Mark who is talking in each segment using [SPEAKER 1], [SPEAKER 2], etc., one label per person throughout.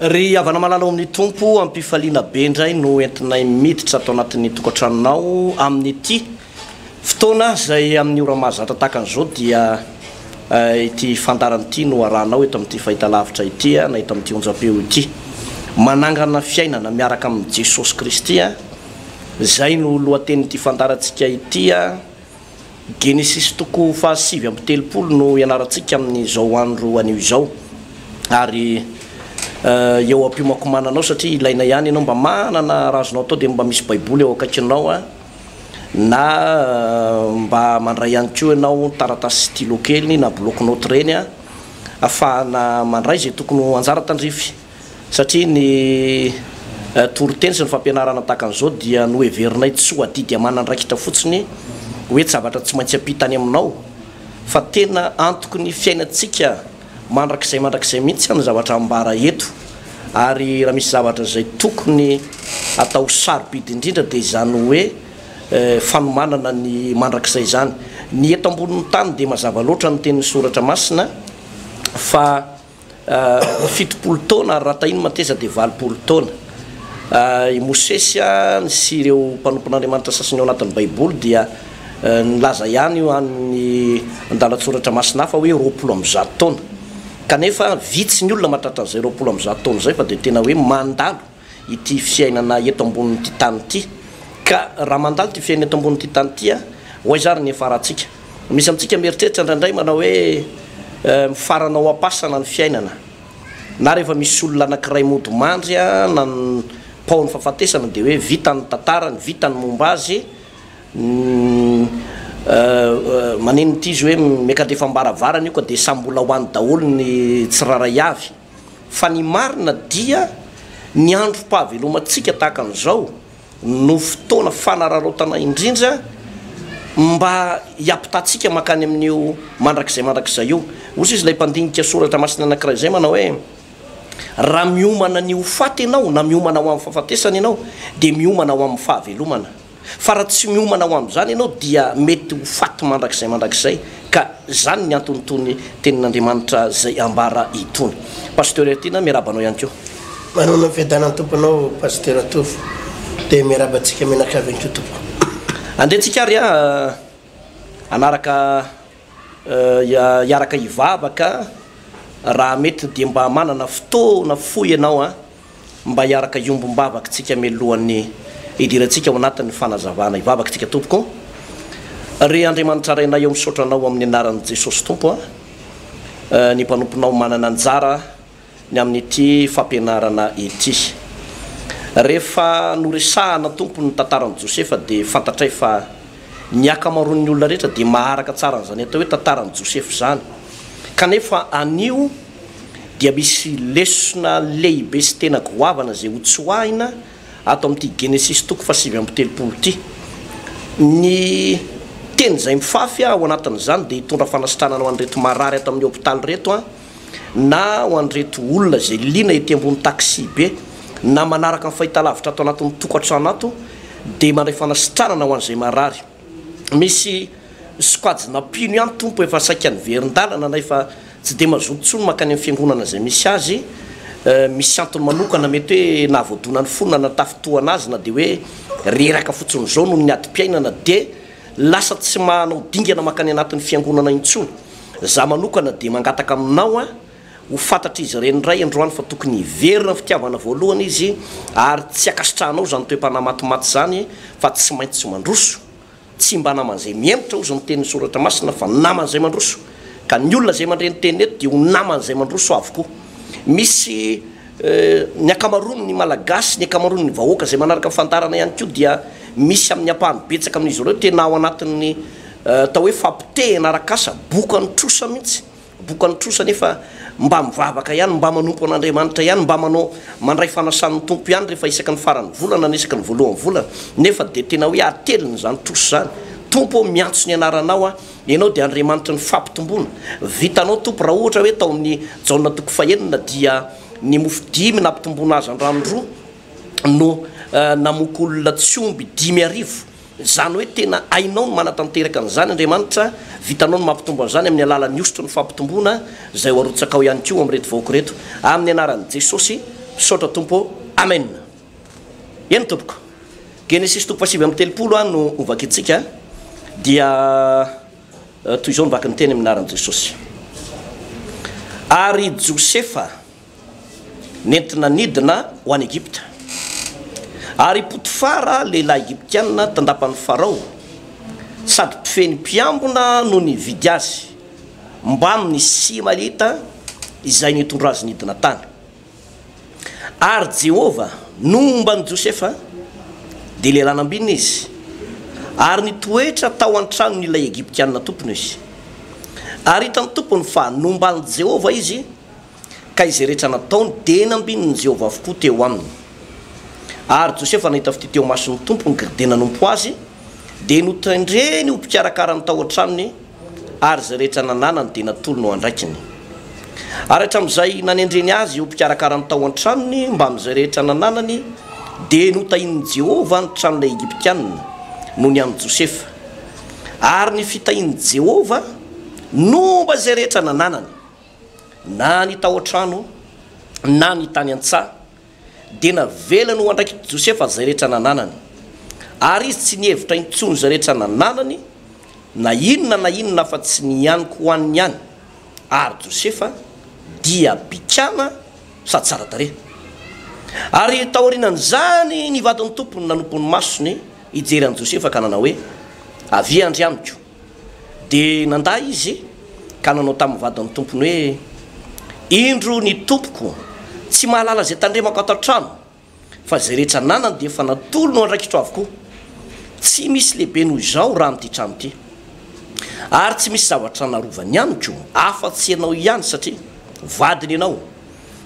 [SPEAKER 1] ry avana malala amin'ny tompo ampifaliana be indray no entinay miditra atao anatin'ny tokantranonao amin'ny ity fotoana zay amin'ny ora mahazatra tahaka an'izao dia ity fandarany ity no arahanao eto amin'ity fahitalavitra ity na eto amin'ity onjam-peo ity manangana fiainana miaraka amin'ny Jesosy Kristy zay no lohateny'ity fandarantsika ity Genesis toko fahasivy amby telopolo no ianarantsika amin'izao andro anio izao ary eo am-piomakomananao satria ilaina ihany ianao mba manana razonao atao dia mba misy baiboly eo akaikinao na mba mandray ihany koa ianao taratasy stylo kely na bloc-note reny ahafahana mandray zay tokony anjara tandrify satria ny toroteny sy ny fampianarana tahaka an'izao dia no heverinay tsy ho adidy amanandraikitra fotsiny hoe tsy zavatra tsy maintsy ampitany aminao fa tena antoko ny fiainantsika mandrakizay mihitsy ny zavatra ambara eto ary raha misy zavatra zay tokony atao sarobidy indrindra dia izany hoe fanomanana ny mandrakizay zany ny eto ambonin'ny tany dia mazava loatra ny tenin'ny soratra masina fa 70 taona ary raha tahiny mateza dia 20 taona i Mosesy sy ireo mpanompon'Andriamanitra sasany ao anatin'ny baiboly dia nilaza ihany io amin'ny andalatsoratra masina fa hoe 20 taona kanefa vitsy ny olona mahatratra an'izay 20 taona zay fa dia tena hoe mandalo ity fiainana eto ambonin'ity tany ity ka raha mandalo ity fiainana eto ambonin'ity tany ity hoaizary ny efaratsika misy amintsika mieritreritra indraindray manao hoe mifaranao apasana ny fiainana na rehefa misy olona anankiray mody mandry na ny paony fahafatesana dia hoe vita ny tantarany vita ny momba azy maneno ity izy hoe mekadefa mbaravarana io ka dia samy mbola ho any daholo ny tsiraray avy fa ny marina dia ny androm-pahavelomantsika tahaka an'izao no fotoana fanararaotana indrindra mba hiampitatsika makany amin'io mandrakizay io ozy izy ilay mpandinika soratra masina anankiray zay manao hoe raha miomana ny ho faty ianao na miomana ho amin'ny fahafatesana ianao dia miomana ho amin'ny fahavelomana fa raha tsy miomana ho amin'izany ianao dia mety ho faty mandrakizay ka zany ny antonotony tenin'Andriamanitra zay ambara itony pasteur etina miarabanao ihany koa
[SPEAKER 2] manao fiadanany tomponao pasteur Atofo dia miarabantsika menakavy ko tompo
[SPEAKER 1] andehantsika ary anaraka iaraka ivavaka raha mety dia mba manana fotoana foy ianao mba hiaraka iombom-bavaka tsika mialohan'ny idirantsika ao anatin'ny fanazavana ivavaka tsika tompoko ry Andriamanitra rainay eo misotranao amin'ny anaran'i Jesosy tompo ny mpanomponao manana anjara ny amin'ity fampianarana ity rehefa noresahana tompo ny tantaran'i Josefa dia fantatray fa ny akamaroan'ny olona rehetra dia maharaka tsara n'izany atao hoe tantaran'i Josefa zany kanefa anio dia misy lesona lehibe sy tena goavana zay hotsoahina ato amin'ity Genesis toko fahasivy amby telopolo ity ny teny zay mifafy ao anatin'izany dia hitondra fanasitranana ho an'reto marary ato amin'ny hôpitaly reto na ho an'reto olona zay liana ety ambony taxi be na manaraka ny fahitalavitra ato anatin'ny tokantrano ato dia mandray fanasitranana ho an'izay marary misy sokajina pino ihany tompo efa saika ny verin-dalana nefa tsy dia mazoto tsony makany amin'ny fiangonana zay misy azy misy antony manokana mety hoe nahavoadonany fonina na tafitohana azy na dia hoe reraka fotsiny zao no ny adi-piainana dia lasa tsy manao dingana makany anatin'ny fiangonana intsony za manokana dia mangataka aminao ho fantatra izy renindray androany fa tokony hiverina fitiavana voalohany izy ary tsy akasitranao zany toe-panahy matimaty zany fa tsy maintsy mandroso tsy mba naman'izay miembotra ozy ny tenin'ny soratra masina fa naman'izay mandroso ka ny olona zay mandreny teny eto dia ho naman'izay mandroso avokoa misy ny akamaroany ny malagasy ny akamaroany ny vahoaka zay manaraka fantarana ihany koa dia misy amin'ny ampahany betsaka amin'izy ireo tena ao anatin'ny atao hoe fampitehana arakasa bokany trosa mihitsy bokany trosa nefa mba mivavaka ihany mba manompo an'Andriamanitra ihany mba manao mandray fanasan'ny tompo ihany rehefa isaky ny farany volana na isaky ny voalohany volana nefa dia tena hoe ateliny zany troso zany tompo miantso ny anaranao ianao dia Andriamanitra ny fampitomboana vitanao tompo raha ohatra hoe tao amin'ny jaona toko fahenina dia ny mofo 5 nampitomboana azy andrano roa no namoko olona tsyomby 5,000 zany hoe tena ainao no manatanteraka an'izany Andriamanitra vitanao no mampitombo an'izany amin'ny alalan'ny osotro ny fampitomboana zay ho arotsaka ao ihany koa amin'reto vahoaka reto amin'ny anaran'i Jesosy misaotra tompo amen eny tompoko Genesis toko fasivy amin'ny telopolo no ovaka itsika dia toy izao nivaky ny teny amin'ny anaran'i Jesosy ary Josefa nentina nidina ho any Egypta ary Potifara lehilahy Egyptianina tandapan'ny Farao sady mpifeny mpiambona no nividy azy mba amin'ny Simalita izay nitondra azy nidina tany ary Jehova nomba ny Josefa dia lehilahy nambinina izy ary nitoetra tao an-trano n'ilay Egyptianina tompony izy ary hitany tompony fa nomban'i Jehova izy ka izay rehetra nataony dia nambininy Jehova avokoa teo aminy ary Josefa nahita fity teo mason'ny tompony dia nanompo azy dia notendreny ho mpikarakara tao an-tranony ary izay rehetra nananany dia natolony ho andraikiny ary hatramin'izay nanendreny azy ho mpikarakara tao an-tranony mba amin'izay rehetra nananany dia notahin'i Jehova ny tranon'ilay Egyptianina noho ny amin'ny Josefa ary ny fitahin'i Jehova nomba izay rehetra nananany na ny tao an-trano na ny tany an-tsaha dia navelany ho andraiky Josefa izay rehetra nananany ary izy tsy nihevitra intsony izay rehetra nananany na inona fa tsy nihaniko ho aniny ihany ary Josefa dia bikana sady tsara tarehy ary taorianan'izany ny vadin'ny tompony nanompony masony hijery an'i Josefa ka nanao hoe avy andry amiko dia nanda izy ka nanao tamin'ny vadin'ny tompony hoe indro ny tompoko tsy mahalala zay tandremako ato an-trano fa zay rehetra nanany dia efa natolo no andraikitro avokoa tsy misy lehibe noho izao raha amin'ity trano ity ary tsy misy zavatra narovany amiko afa-tsy ianao ihany satria vadiny ianao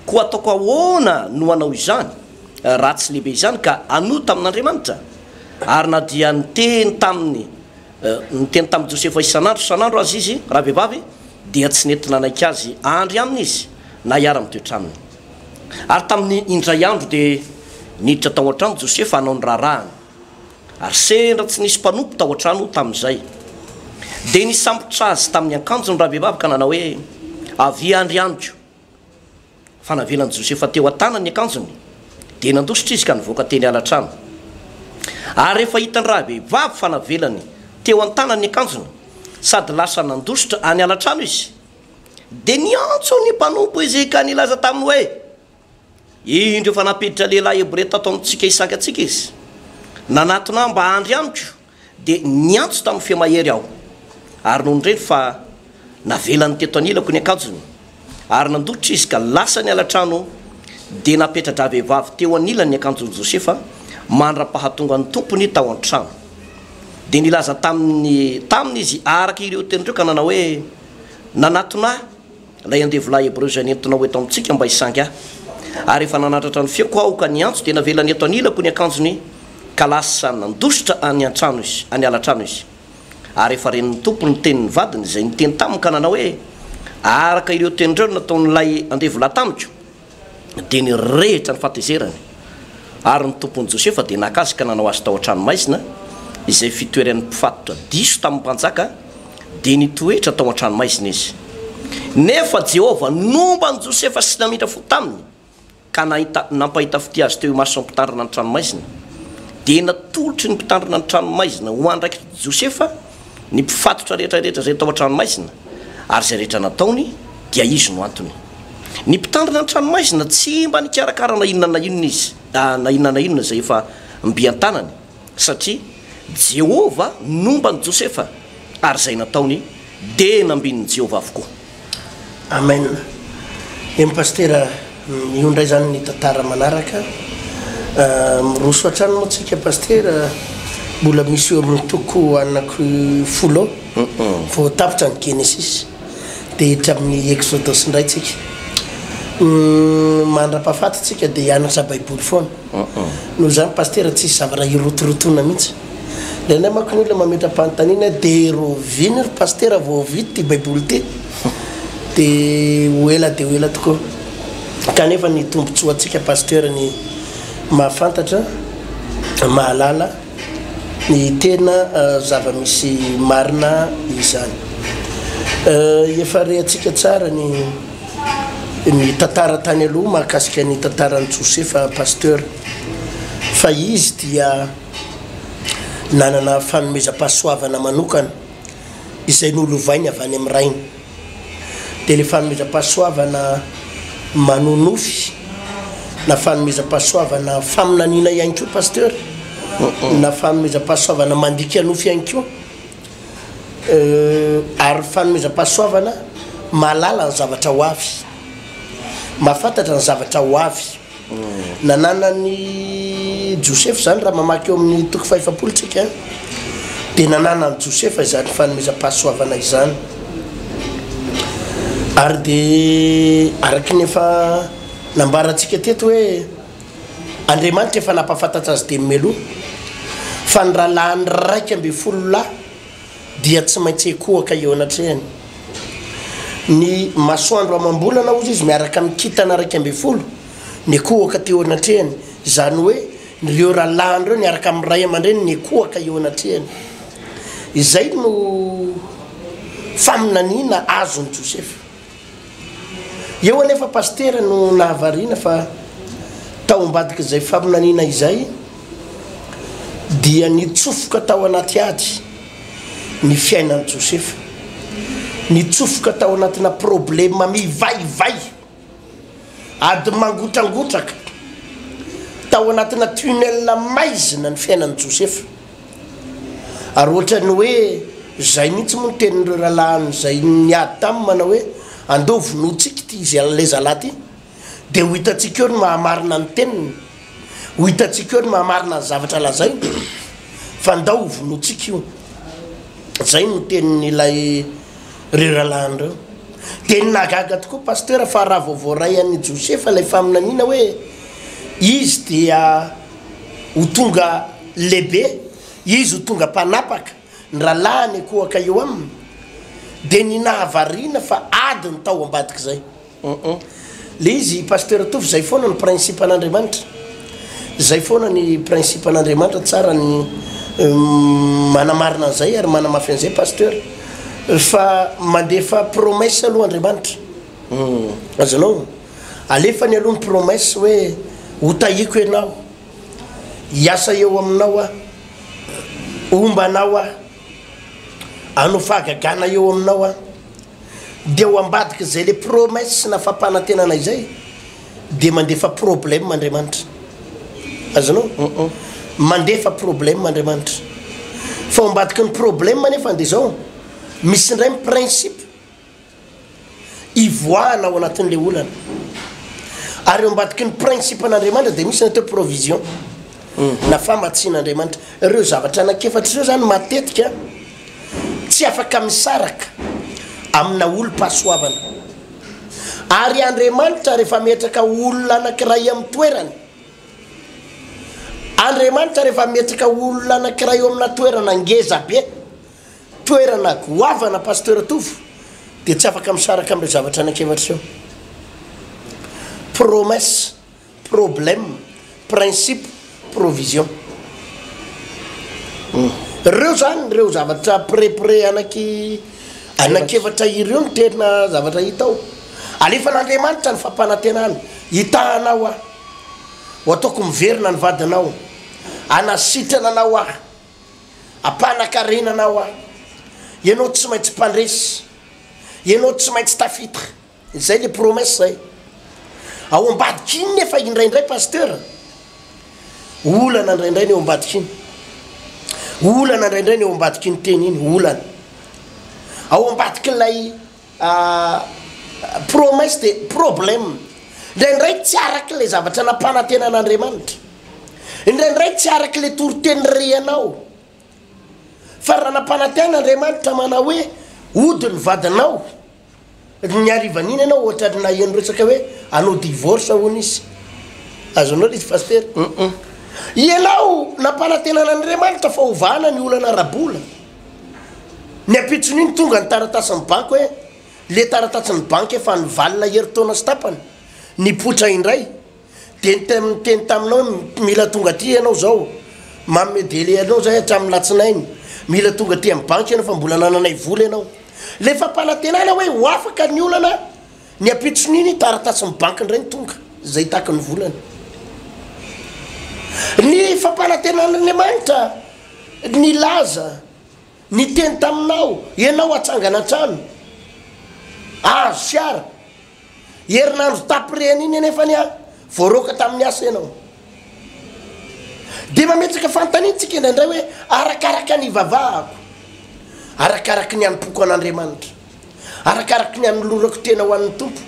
[SPEAKER 1] koa ataoko ahoana no anao izany raha tsy lehibe izany ka anota amin'Andriamanitra ary na dia niteny tamin'ny Josefa isan'andro azy izy raha vehivavy dia tsy nentina naiky azy andry aminy izy na hiara mitoetraminy ary tamin'ny indray andro dia niditra tao an-trano Josefa hanao ny raharahany ary sendra tsy nisy mpanompo tao an-trano tamin'izay dia nisambotra azy tamin'ny akanjony raha vehivavy ka nanao hoe avy andry amiko fa navelan'i Josefa teo an-tanany ny akanjony dia nandositra izy ka nivoaka teny ala-trano ary rehefa hitany raha vehivavy fa navelany teo an-tanany ny akanjony sady lasa nandositra any ala-trano izy dia niantso ny mpanompo izy ka nilaza taminy hoe indreo fa napiditra lehilahy Hebreo tato amintsika isaka atsika izy nanatona mba andry amiko dia niantso tamin'ny fiamahery aho ary noho nireny fa navelany teto anilako ny akanjony ary nandotra izy ka lasa ny ala-trano dia napetratra vehivavy teo anilany ny akanjon'i Josefa mandra-pahatonga ny tompony tao an-trano dia nilaza taminy izy araka ireo tenindreo ka nanao hoe nanatona lay andevolahy Hebreo izay nentinao eto amintsika mba hisangy ahy ary efa nanandratra ny fiako aho ka niantso dia navelany eto anilako ny akanjony ka lasa nandositra any an-trano izy any ala-trano izy ary efa reniny tompony tenin'ny vadiny izay niteny taminy ka nanao hoe araka ireo tenindreo nataon'ilay andevolahy tamiko dia nirehitra ny fahatezerany ary ny tompony Josefa dia naka azy ka nanao azy tao an-trano maizina izay fitoeran'ny mpifatotra diso tamin'ny mpanjaka dia nitoetra tao an-trano maizina izy nefa Jehova nomba ny Josefa sy namindra fo taminy ka nampahita fity azy teo imason'ny mpitandrina ny trano maizina dia natolotry ny mpitandrina ny trano maizina ho andraiky Josefa ny mpifatotra rehetrarehetra zay tao an-trano maizina ary zay rehetra nataony dia izy no antony ny mpitandrina ny trano maizina tsy mba nikarakara na inona izy na inona zay efa mbian-tanany satria Jehova nomba ny Josefa ary zay nataony dia nambininy Jehova avokoa
[SPEAKER 2] amen pastera io ndray zany ny tantara manaraka miroso an-trano moa tsika pastera mbola misy eo amin'ny toko anaky folo vao tapitra ny Genesis dia hiditra amin'ny Exodus ndray tsika mandra-pahafatitsika dia hianatra baiboly foana noho zany pastera tsisy zavatra irotorotoana mihitsy le nay manko ny olona mametra-panontaniana dia roviny ry pastera vao vidy ty baiboly ty dia ho ela tokoa kanefa ny tombontsoatsika pastera ny mahafantatra mahalala ny tena zava-misy marina izany efa rehatsika tsara ny ny tantara tany aloha mahakasika ny tantarany Josefa pasteur fa izy dia nanana fanomezam-pahasoavana manokana izay nolovainy avy any amin'ny rainy dia le fanomezam-pahasoavana manonofy na fanomezam-pahasoavana faminaniana ihany koa pasteur na fanomezam-pahasoavana mandika nofy ihany koa ary fanomezam-pahasoavana malala ny zavatra ho avy mahafantatra ny zavatra ho avy nananany Josefa zany raha mamaky eo amin'ny toko 500 tsika dia nananany Josefa izany fanomezam-pahasoavana izany ary dia araky nefa nambarantsika teto hoe Andriamanitra efa nampafantatra azy dia mimeloha fa ny rahalahy 112 lahy dia tsy maintsy ekohaka eo anatrehany ny masoandro amam-bolana ozy izy miaraka mikitana 112 ny ekohaka teo anatrehany zany hoe nireo rahalahy reo niaraka amin'ny ray aman-dreny ny ekohaka eo anatrehany izay no faminaniana azony Josefa eo anefa pasteur no nahavariana fa tao ambadika izay faminaniana izay dia nitsofoka tao anaty ady ny fiainan'i Josefa nitsofoka tao anatina problema mivaivay ady mangotragotraka tao anatina tunnel maizina ny fiainan'i Josefa ary ohatrany hoe zay mihitsy moa ny tenin'ireo rahalahy zay niady taminy manao hoe andao vonotsika ty izy le zalahy ty dia ho hitantsika eo ny mahamarina ny teniny ho hitantsika eo ny mahamarina ny zavatra lazainy fa andao vonotsika io zay no tenin'ilay rahalahy reo dia nagaga tokoa pasteur fa raha vaovao an'ny Josefa lay faminaniana hoe izy dia ho tonga lehibe izy ho tonga mpanapaka ny rahalahy ny ekohaka eo aminy dia ny nahavariana fa adiny tao ambadika zay le izy pasteur tovy zay foana ny principe an'Andriamanitra zay foana ny principe an'Andriamanitra tsara ny manamarina an'izay ary manamafy an'izay pasteur fa mandefa promesse aloha Andriamanitra azanao alefa ny aloha ny promesse hoe ho tahiko ianao hiasa eo aminao a ombanao a anao fahagagana eo aminao a dia ho ambadika zay le promesse na fampanantenana izay dia mandefa problème Andriamanitra azanao mandefa problème Andriamanitra fa ho ambadika ny problème nefa dia zao misy indray my principe ivoahana ao anatin'le olana ary eo ambadiky ny principe an'Andriamanitra dia misy natao provision na famatsian'Andriamanitra ireo zavatra anankefatry ireo zany matetika tsy afaka misaraka amina olo-pahasoavana ary Andriamanitra rehefa metraka olona anankiray amin'ny toerany Andriamanitra rehefa metraka olona anankiray eo amina toerana ngeza be toerana goavana pasteur tovy dia tsy afaka misaraka amin'ireo zavatra anankevatra eo promesse problème principe provision reo zany reo zavatra prépre anankevatra ireo ny tena zavatra hitao alefa n'Andriamanitra ny fampanantenana hitahanao a ho ataoko miverina ny vadinao anasitrana anao a ampanan-karena anao a ianao tsy maintsy mpandresy ianao tsy maintsy tafitra zay le promesse zay ao ambadiky iny nefa indraindray pasteur olana indraindray ny eo ambadiky iny olana indraindray ny eo ambadiky iny teny iny olana ao ambadiky lay promesse de problème indraindray tsy araky le zavatra nampanantenan'Andriamanitra indraindray tsy araky le toroteny reanao fa raha nampanantenan'Andriamanitra manao hoe ody ny vadinao ny arivan'iny ianao ohatrany na eno resaka hoe anao divorce hono izy azonao izy pasteur ianao nampanantenan'Andriamanitra fa ovana ny olana rabola ny apitson'iny tonga ny taratasin'ny banky hoe le taratasin'ny banky efa ny valina heritaona sy tapany ny potra indray dia nyteny taminao mila tonga ty ianao zao mamedele anao zay hatramin'ny latsinainy mila tonga ty amin'ny banky ianao fa mbola nananay vola ianao le fampanantenana hoe ho afaka ny olana ny apitson'iny taratasy mibanky ndrany tonga zay taky ny volany ny fampanantenan'Andriamanitra ny laza ny teny taminao ianao atsangana trano azo siara herinandro tapireny iny anefa ny voaroka tamin'ny asa ianao de mametsaka fantanintsika indraindray hoe arakaraka ny vavahako arakaraky ny ampoko an'Andriamanitra arakaraky ny anolorako tena ho an'ny tompo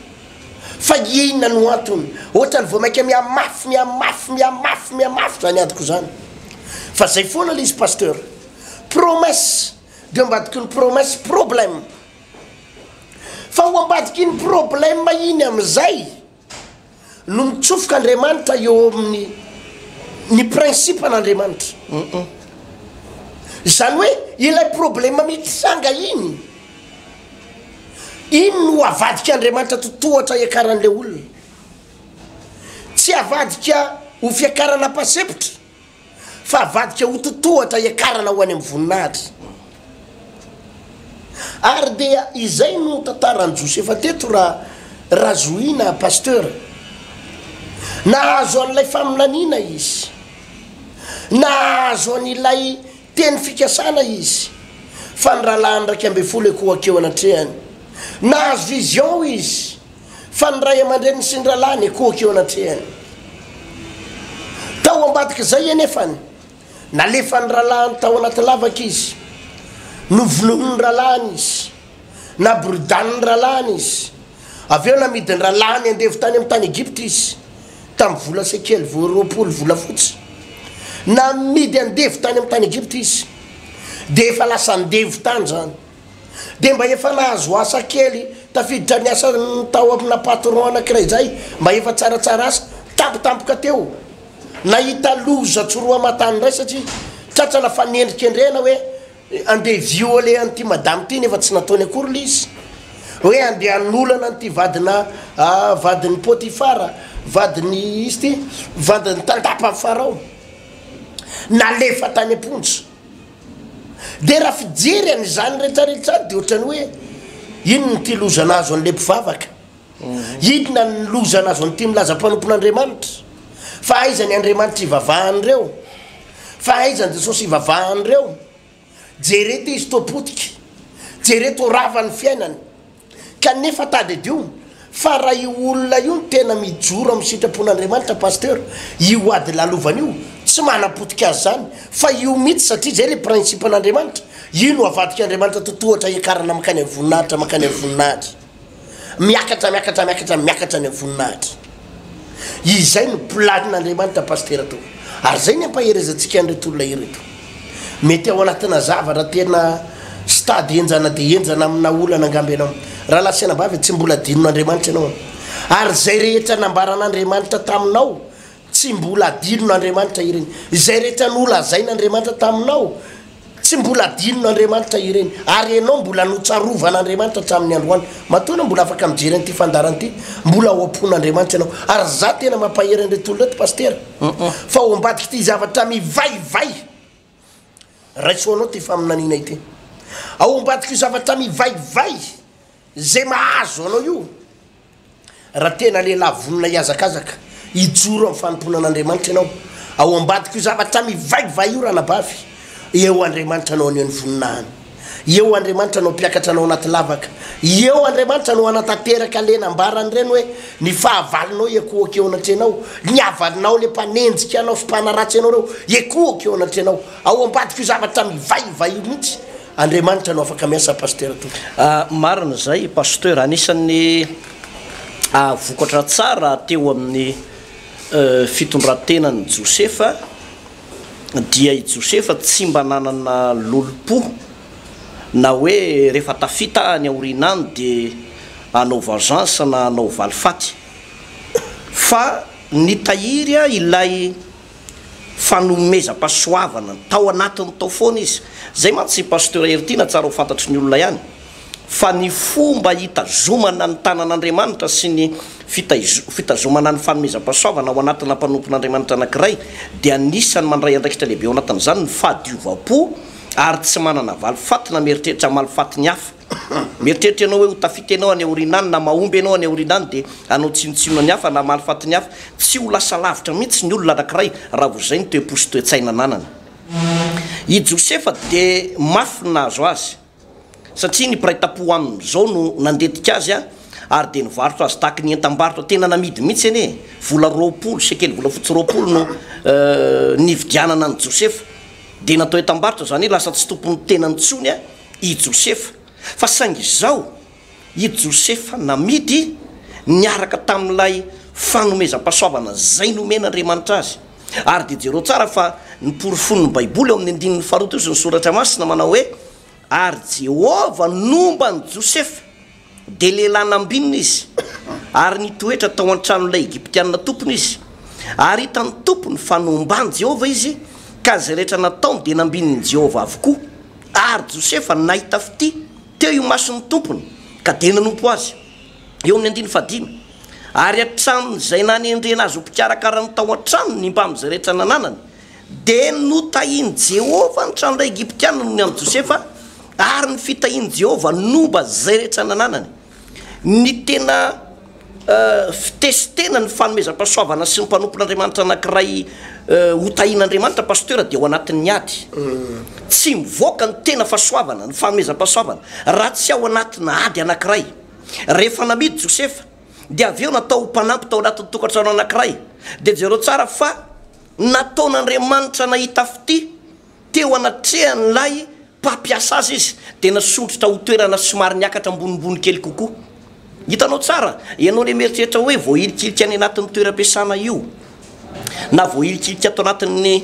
[SPEAKER 2] fa inona no antony ohatra ny voamaika miamafy zany adiko zany fa zay foana le izy pasteur promesse de ambadiky ny promesse problème fa ho ambadiky ny problème iny am'izay no mitsofoka Andriamanitra eo amin'ny ny principe an'Andriamanitra zany hoe ilay problème mitsanga iny no avadika Andriamanitra totohatra iakaran'le olona tsy avadika ho fiakarana pasepitra fa avadika ho totohatra iakarana ho any amin'ny voninahitra ary dia izay no tantaran'i Josefa teto raha zoina pasteur nahazo an'ilay faminaniana izy nahazo an'ilay teny fikasana izy fa ny rahalany raiky amby folo ekoakeo anatrehany nahazo vision izy fa ny ray aman-dreny sy ny rahalany ekoakeo anatrehany tao ambadika zay anefany nalefa ny rahalany tao anaty lavaka izy novonohony rahalany izy naboridany rahalany izy avy eo namidy ny rahalany andevo tany amin'ny tany Egypte izy tamin'ny vola sekely voaroapolo vola fotsy namidy andevo tany amin'ny tany Egypte izy de efa lasa andevo tany zany de mba efa nahazo asa kely tafiditra ny asa tao amina patron anankiray zay mba efa tsaratsara asa tampotampoka teo nahita loza tsoroa matany ray satria tratrana fa nendrikendrena hoe andeha violer an'ity madame ty nefa tsy nataony akory le izy hoe andeha anolana an'ity vadiny Potifara vadiny izy ty vadiny tandapa Farao nalefa tany amponja de raha fijery an'izany rehetrarehetra de ohatrany hoe inona ty loza nazo an'le mpivavaka inona ny loza nazo an'ity milaza mpanompon'Andriamanitra fa aizany Andriamanitra ivavahany fa aizany Jesosy ivavahany reo jerety izy topotika jerety oravany fiainany kanefa tadedio fa raha io olona io tena mijoro amin'ny sitrapon'Andriamanitra pasteur io ady lalovany io tsy manapotika azy zany fa io mitsy satria zay le principe an'Andriamanitra io no avadika Andriamanitra totohatra iakarana makany amin'ny voninahitra miakatra ny voninahitra izay no planin'Andriamanitra pasteur to ary zay ny ampaherezantsika an'ireto olona ireto mety ao anatina zavatra tena stady enjana de enjana amina olana angamby anao raha lasianambavy tsy mbola adinon'Andriamanitra ianao ary zay rehetra nambaran'Andriamanitra taminao tsy mbola adinon'Andriamanitra ireny zay rehetra nolazain'Andriamanitra taminao tsy mbola adinon'Andriamanitra ireny ary ianao mbola notsarovan'Andriamanitra hatramin'ny androany matoana mbola afaka mijery an'ity fandaranyity mbola ho ampon'Andriamanitra ianao ary za tena mampahery an'ireto olona reto pasteur fa ho ambadiky ty zavatra mivaivay raisoanao ty faminaniana ity ao ambadiky io zavatra mivaivay zay mahazo anao io raha tena lehilahy vonona iazakazaka ijoro amin'ny fanomponan'Andriamanitra ianao ao ambadiky io zavatra mivaivay io raha nabavy eo Andriamanitra anao aneo ny voninahany eo Andriamanitra anao mpiakatra anao anaty lavaka eo Andriamanitra anao anatanteraka lena ambarany reny hoe ny fahavalinao ekoaky eo anatrenao ny avalinao le mpanenjika anao sy mpanaratsy anao reo ekoaky eo anatrenao ao ambadiky io zavatra mivaivay io mihitsy Andriamanitra anao afaka miasa pasteur to
[SPEAKER 1] marina zay pasteur anisan'ny vokatra tsara teo amin'ny fitondrantenan'ny Josefa dia i Josefa tsy mba nanana lolopo na hoe rehefa tafita ny aorinany de anao vengeance na anao valifaty fa nitahiry ilay fanomezam-pahasoavana tao anatiny tao foana izy zay mantsy pasteur Ertina tsara ho fantatry ny olona ihany fa ny fomba hitazomana ny tanan'Andriamanitra sy ny fitazomana ny fanomezam-pahasoavana ao anatina mpanompon'Andriamanitra anankiray dia anisany mandray andraikitra lehibe ao anatin'izany ny fahadiovam-po ary tsy manana valifaty na mieritreritra malifaty ny hafa mieritreritra anao hoe ho tafity anao any aorinany na mahomby anao any aorinany dia anao tsinotsinona ny hafa na malifaty ny hafa tsy ho lasa lavitra mihitsy ny olona anankiray raha vo zay ny toe-posy toe-tsaina ananany i Josefa dia mafy nahazo azy satria ny mpiray-tam-po amin'izao no nandetika azy ary dia nivarotra azy tahaky ny entam-barotra tena namidy mihitsy anie vola 20 sekely vola fotsy 20 no nividianana ny Josefa dia natao entam-barotra zany lasa tsy tompony tena nitsony i Josefa fa saingy izao i Josefa namidy niaraka tamin'ilay fanomezam-pahasoavana zay nomen'Andriamanitra azy ary dia jereo tsara fa ny porofon'ny baiboly eo amin'ny andininy faharoa sy ny soratra masina manao hoe ary Jehova nomba ny Josefa dia lehilahy nambinina izy ary nitoetra tao an-tranon'ilay Egiptianina tompony izy ary hitany tompony fa nombany Jehova izy ka zay rehetra nataony dia nambininy Jehova avokoa ary Josefa nahita fity teo io mason'ny tompony ka dia nanompo azy eo amin'ny andiny fadimy ary hatramin'izay nanendrena azy ho mpikarakara ny tao an-trano ny mba amin'izay rehetra nananany dia notahiny Jehova ny tranon'ilay Egiptianina noho ny amin'ny Josefa ary ny fitahiny Jehova nomba zay rehetra nananany ny tena fitesitena ny fanomezam-pahasoavana sy ny mpanompon'Andriamanitra anankiray ho tahin'Andriamanitra pasteur dia ao anatin'ny ady tsy mivoaka ny tena fahasoavana ny fanomezam-pahasoavana raha tsy ao anatina ady anankiray rehefa namidy Josefa dia avy eo natao mpanampy tao anatin'ny tokantrano anankiray dia jereo tsara fa nataon'Andriamanitra nahita fity teo anatrehan'ilay mpampiasa azy izy dia nasondrotra ho toerana somary niakatra ambonimbony kely kokoa hitanao tsara ianao le mieritreritra hoe voahilikilika any anatin'ny toeram-piasana io na voahilikilika atao anatin'ny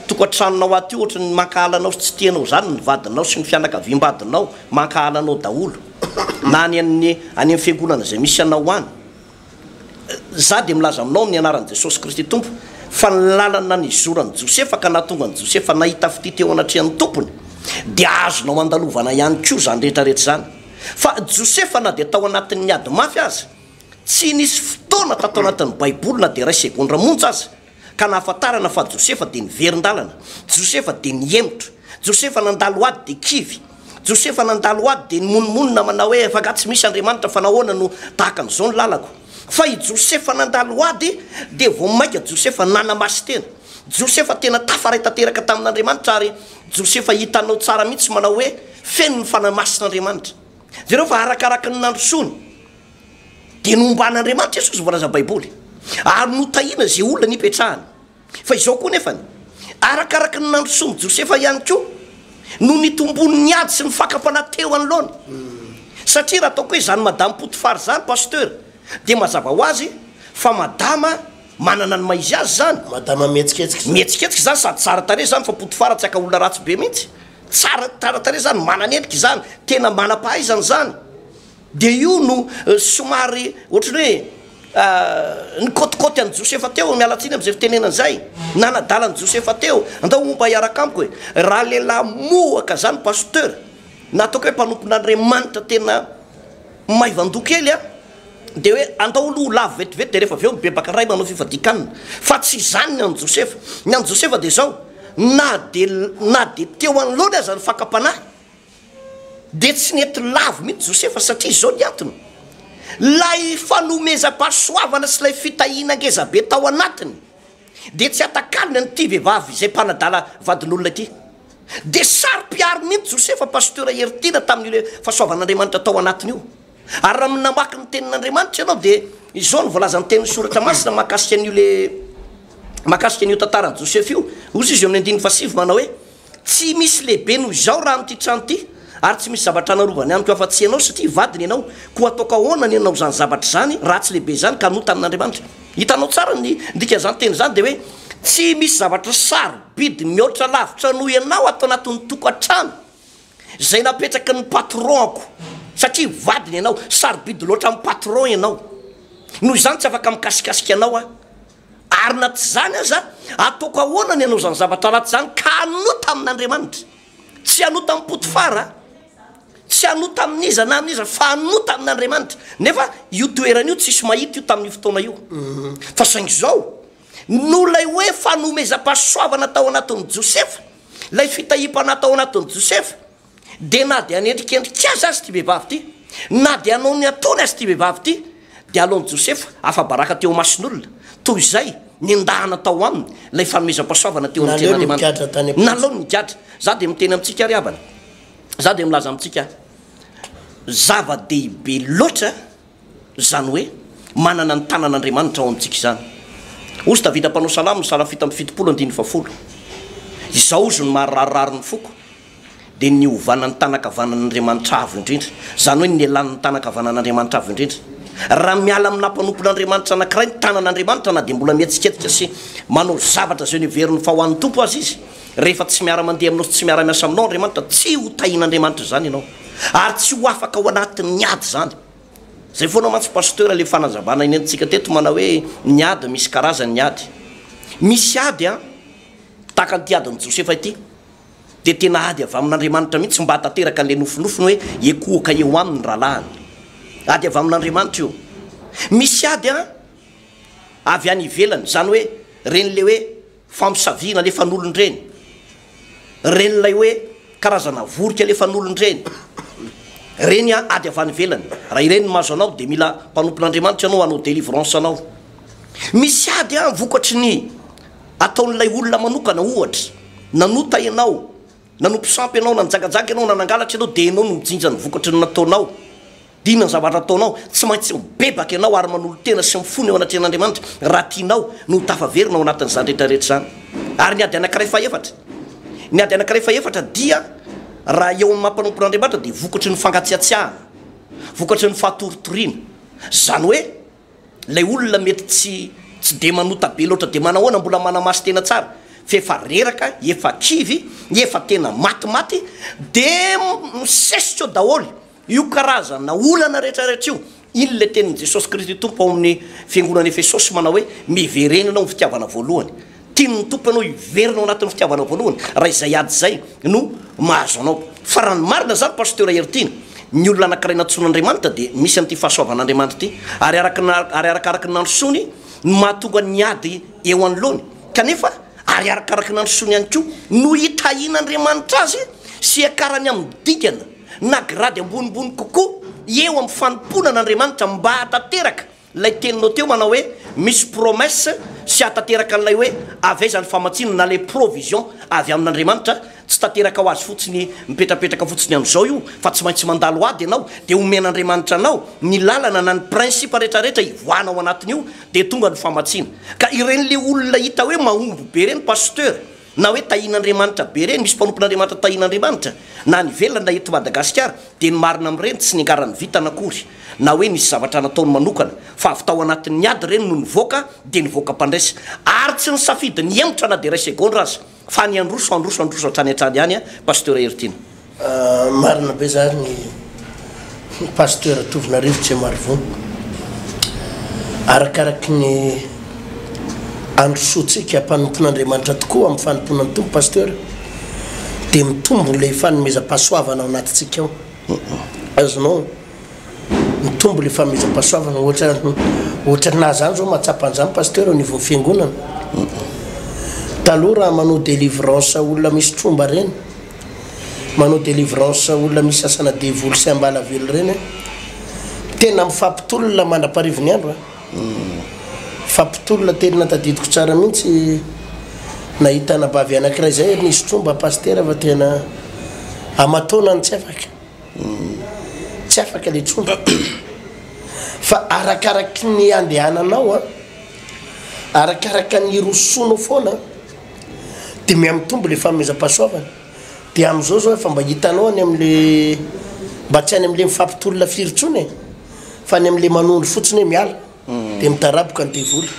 [SPEAKER 1] tokantranonao aty io ohatra ny mankahalanao sy tsy tianao zany ny vadinao sy ny fianakaviam-badinao mankahalanao daholo na any amin'ny fiangonana zay misy anao any za dia milaza aminao amin'ny anaran'i Jesosy Kristy tompo fa ny lalana nizoran'ny Josefa ka nahatonga ny Josefa nahita fity teo anatrehan'ny tompony dia azonao andalovana ihany koa zany rehetrarehetra zany fa Josefa na dia tao anatin'ny ady mafy azy tsy nisy fotoana tatao anatin'ny baiboly na dia ray segondra monja azy ka nahafantarana fa Josefa dia niverin-dalana Josefa dia niemotra Josefa nandalo ady dia kivy Josefa nandalo ady dia nimonmonina manao hoe efa tsy misy Andriamanitra fa nahoana no tahaka an'izao ny lalako fa i Josefa nandalo ady dia vao maika Josefa nanamasy tena Josefa tena tafaray tanteraka tamin'Andriamanitra ary Josefa hitanao tsara mihitsy manao hoe feno ny fanamasin'Andriamanitra zareo fa arakaraka ny nandrosony dia nomban'Andriamanitra Jesosy voalaza baiboly ary notahina zay olona nipetrahany fa izao koa nefany arakaraka ny nandrosony Josefa ihany koa no nitombon'ny ady sy ny fakam-panateo anoloany satria raha ataoko hoe zany madama Potifara zany pasteur dia mazava ho azy fa madama manana ny maizy azy zany
[SPEAKER 2] madama mihetsiketsika
[SPEAKER 1] zany sady tsara tare zany fa Potifara tsy aka olona ratsy be mihitsy tsara tare zany mananendrika zany tena manam-pahaizany zany dia io no somary ohatrany hoe ny kôtikôty an'i Josefa teo mialatsiny am'izay fitenenana zay nanadalan'i Josefa teo andao momba hiaraka amiko hoe raha lehilahy mohaka zany pasteur nataoko hoe mpanompon'Andriamanitra tena maivan-doha kely dia hoe andao lo lavo vetivety dia rehefa avy eo mibebaka ray manao fifadikanina fa tsy zany ny an'i Josefa ny an'i Josefa dia zao na dia teo anoloana aza ny fakapanahy dia tsy nety lavo mihitsy Josefa satria zao ny antony lay fanomezam-pahasoavana sy lay fitahina ngezabe tao anatiny dia tsy atakalina nyity vehivavy zay mpanadala vadin'olona ity dia sary-piary mihitsy Josefa pasteur heritina tamin'ile fahasoavan'Andriamanitra tao anatiny io ary raha minamaky ny tenin'Andriamanitra ianao dia izao ny voalaza ny tenin'ny soratra masina mahakasika an'io tantaran'i Josefa io ozy izy eo amin'ny andiny fasivy manao hoe tsy misy lehibe noho izao raha amin'ity trano ity ary tsy misy zavatra narovany ihany koa afa-tsy ianao satria vadiny ianao koa ataoko ahoana ny ianao zany zavatra zany raha tsy lehibe zany ka nota amin'Andriamanitra hitanao tsara ny ndika zany teny zany dia hoe tsy misy zavatra sarobidy mihoatra lavitra noho ianao atao anatin'ny tokantrano zay napetraka ny patronko satria vadiny ianao sarobidy loatra amin'ny patron ianao noho izany tsy afaka mikasikasika anao ary na tsy zany aza ataoko ahoana ny ianao zany zavatra ratsy zany ka anota amin'Andriamanitra tsy anota amin'ny Potifara tsy anota amin'iza na amin'iza fa anota amin'Andriamanitra nefa io toerana io tsisy mahita io tamin'io fotoana io fa saingy zao no lay hoe fanomezam-pahasoavana tao anatin'ny Josefa lay fitahim-pana tao anatin'ny Josefa de na de anendrikendrika azy azy ty vehivavy ty na de anao ny ataony azy ty vehivavy ty de alony Josefa afa-baraka teo mason'olona toy izay ny ndahana tao aminy lay fanomezam-pasoavana teo amin'ny ten'Andriamanitra nalaony nigadra za de miteny amintsika ary abana za de milaza amintsika zava-dehibe loatra zany hoe manana ny tanan'Andriamanitra ao amintsika izany ozy Davida mpanao salamo ny salafita amin'ny fitopolo andiny fafolo izao ozy ny mahararirary ny foko de ny ovana ny tanakavanan'Andriamanitra avo indrindra zany hoe ny elan'ny tanakavanan'Andriamanitra avo indrindra raha miala amin'ny nampanonkon'Andriamanitra anankiray ny tanan'Andriamanitra na de mbola mihetsiketsika sy manao zavatra zay ny veriny fa ho an'ny tompo azy izy rehefa tsy miara-mandeha aminao tsy miara-miasa aminao Andriamanitra tsy ho tahin'Andriamanitra zany ianao ary tsy ho afaka ao anatin'ny miady zany zay foana mantsy pasteur le fanazavana iny antsika teto mana hoe miady misy karazany miady misy ady a tahaka ny tiadin'ny Josefa ity de tena ady avy amin'Andriamanitra mihitsy mba hatateraka an'le nofinofiny hoe ekohaka eo aminy rahalahany ady avy amin'Andriamanitra io misy ady a avy any ivelany zany hoe reny le hoe famosavina le fan'olon-dreny reny lay hoe karazana vorika le fan'olon-dreny reny a ady avy any ivelany raha ireny mahazo anao de mila mpanompon'Andriamanitra anao hanao délivrance anao misy ady a vokatry ny ataon'lay olona manokana ohatra nanota ianao nanompo sampy ianao nanjagajaga ianao nanangalatra ianao de ianao no mijinja ny vokatry ny nataonao dina ny zavatra ataonao tsy maintsy mibebaka ianao ary manolo tena sy mifony eo anatrehan'Andriamanitra raha tianao no tafaverina ao anatin'izany rehetrarehetra zany ary ny ady anankiray faefatra ny ady anankiray faefatra dia raha eo amin'ny mampanompon'Andriamanitra de vokatry ny fangatsiatsiahana vokatry ny fahatorotoriana zany hoe lay olona mety tsy de manota be loatra de manahoana mbola manamasy tena tsara fa efa reraka efa kivy efa tena matimaty de misesitra eo daholo io karazana olana rehetrarehetra io iny le tenin'i Jesosy Kristy tompo ao amin'ny fiangonan'ny Efesosy manao hoe miverena anao ny fitiavana voalohany tiany tompo anao iverina ao anatin'ny fitiavana voalohany raha izay ady zay no mahazo anao fa raha ny marina zany pasteur Hertine ny olona anankiray natsoan'Andriamanitra de misy an'ity fahasoavan'Andriamanitra ity ary arakaraky nandrosony no mahatonga ny ady eo anoloany kanefa ary arakaraky nandrosony ihany koa no hitahin'Andriamanitra azy sy akarany amin'ny dikana na grady ambonimbony kokoa eo amin'ny fanomponan'Andriamanitra mba hatateraka lay teninao teo manao hoe misy promesse sy hatateraka an'lay hoe avezany famatsinana na le provision avy amin'Andriamanitra tsy tateraka ho azy fotsiny mipetrapetraka fotsiny am'izao io fa tsy maintsy mandalo ady ianao de omen'Andriamanitra anao ny lalana na ny principe rehetrarehetra ivoana ao anatin'io de tonga ny famatsina ka ireny le olona hita hoe mahomby be reny pasteur na hoe tahin'Andriamanitra be reny misy mpanompon'Andriamanitra tahin'Andriamanitra na ny velona na eto Madagasikara de ny marina amin'ireny tsy niangarany vita nakory na hoe nisy zavatra nataony manokana fa avy tao anatin'ny ady reny no nivoaka de nivoaka mpandraisa ary tsy ny safidy ny emotra na de ray seconde azy fa ny androso hatrany hatrany ihany a pasteur Hertine
[SPEAKER 2] marina be zany pasteur tovina rivotra marivony arakaraky ny androsotsika mpanompon'Andriamanitra tokoa amin'ny fanomponan'ny tompo pasteur de mitombo le fanomezam-pahasoavana ao anatintsika ao azonao mitombo le fanomezam-pahasoavana ohatra na zany zao matsapan'izany pasteur au niveau fiangonana taloha raha manao délivrance olona misy tromba reny manao délivrance olona misy asana devoly sy ambala velo reny tena mifampitolona mandra-parivony andro fampitolona tena tadidiko tsara mihitsy nahita nabavy anankiray zay nisy tromba pasteur fa tena amatonany tsy afaka le tromba fa arakaraky ny andehananao a arakaraka ny rosonao foana de miamitombo le fanomezam-pahasoavana de am'izao zao efa mba hitanao any am'le mba tsy any am'le mifampitolona firitsony fa any am'le manondro fotsiny hoe miala de mitaraboka ny devoly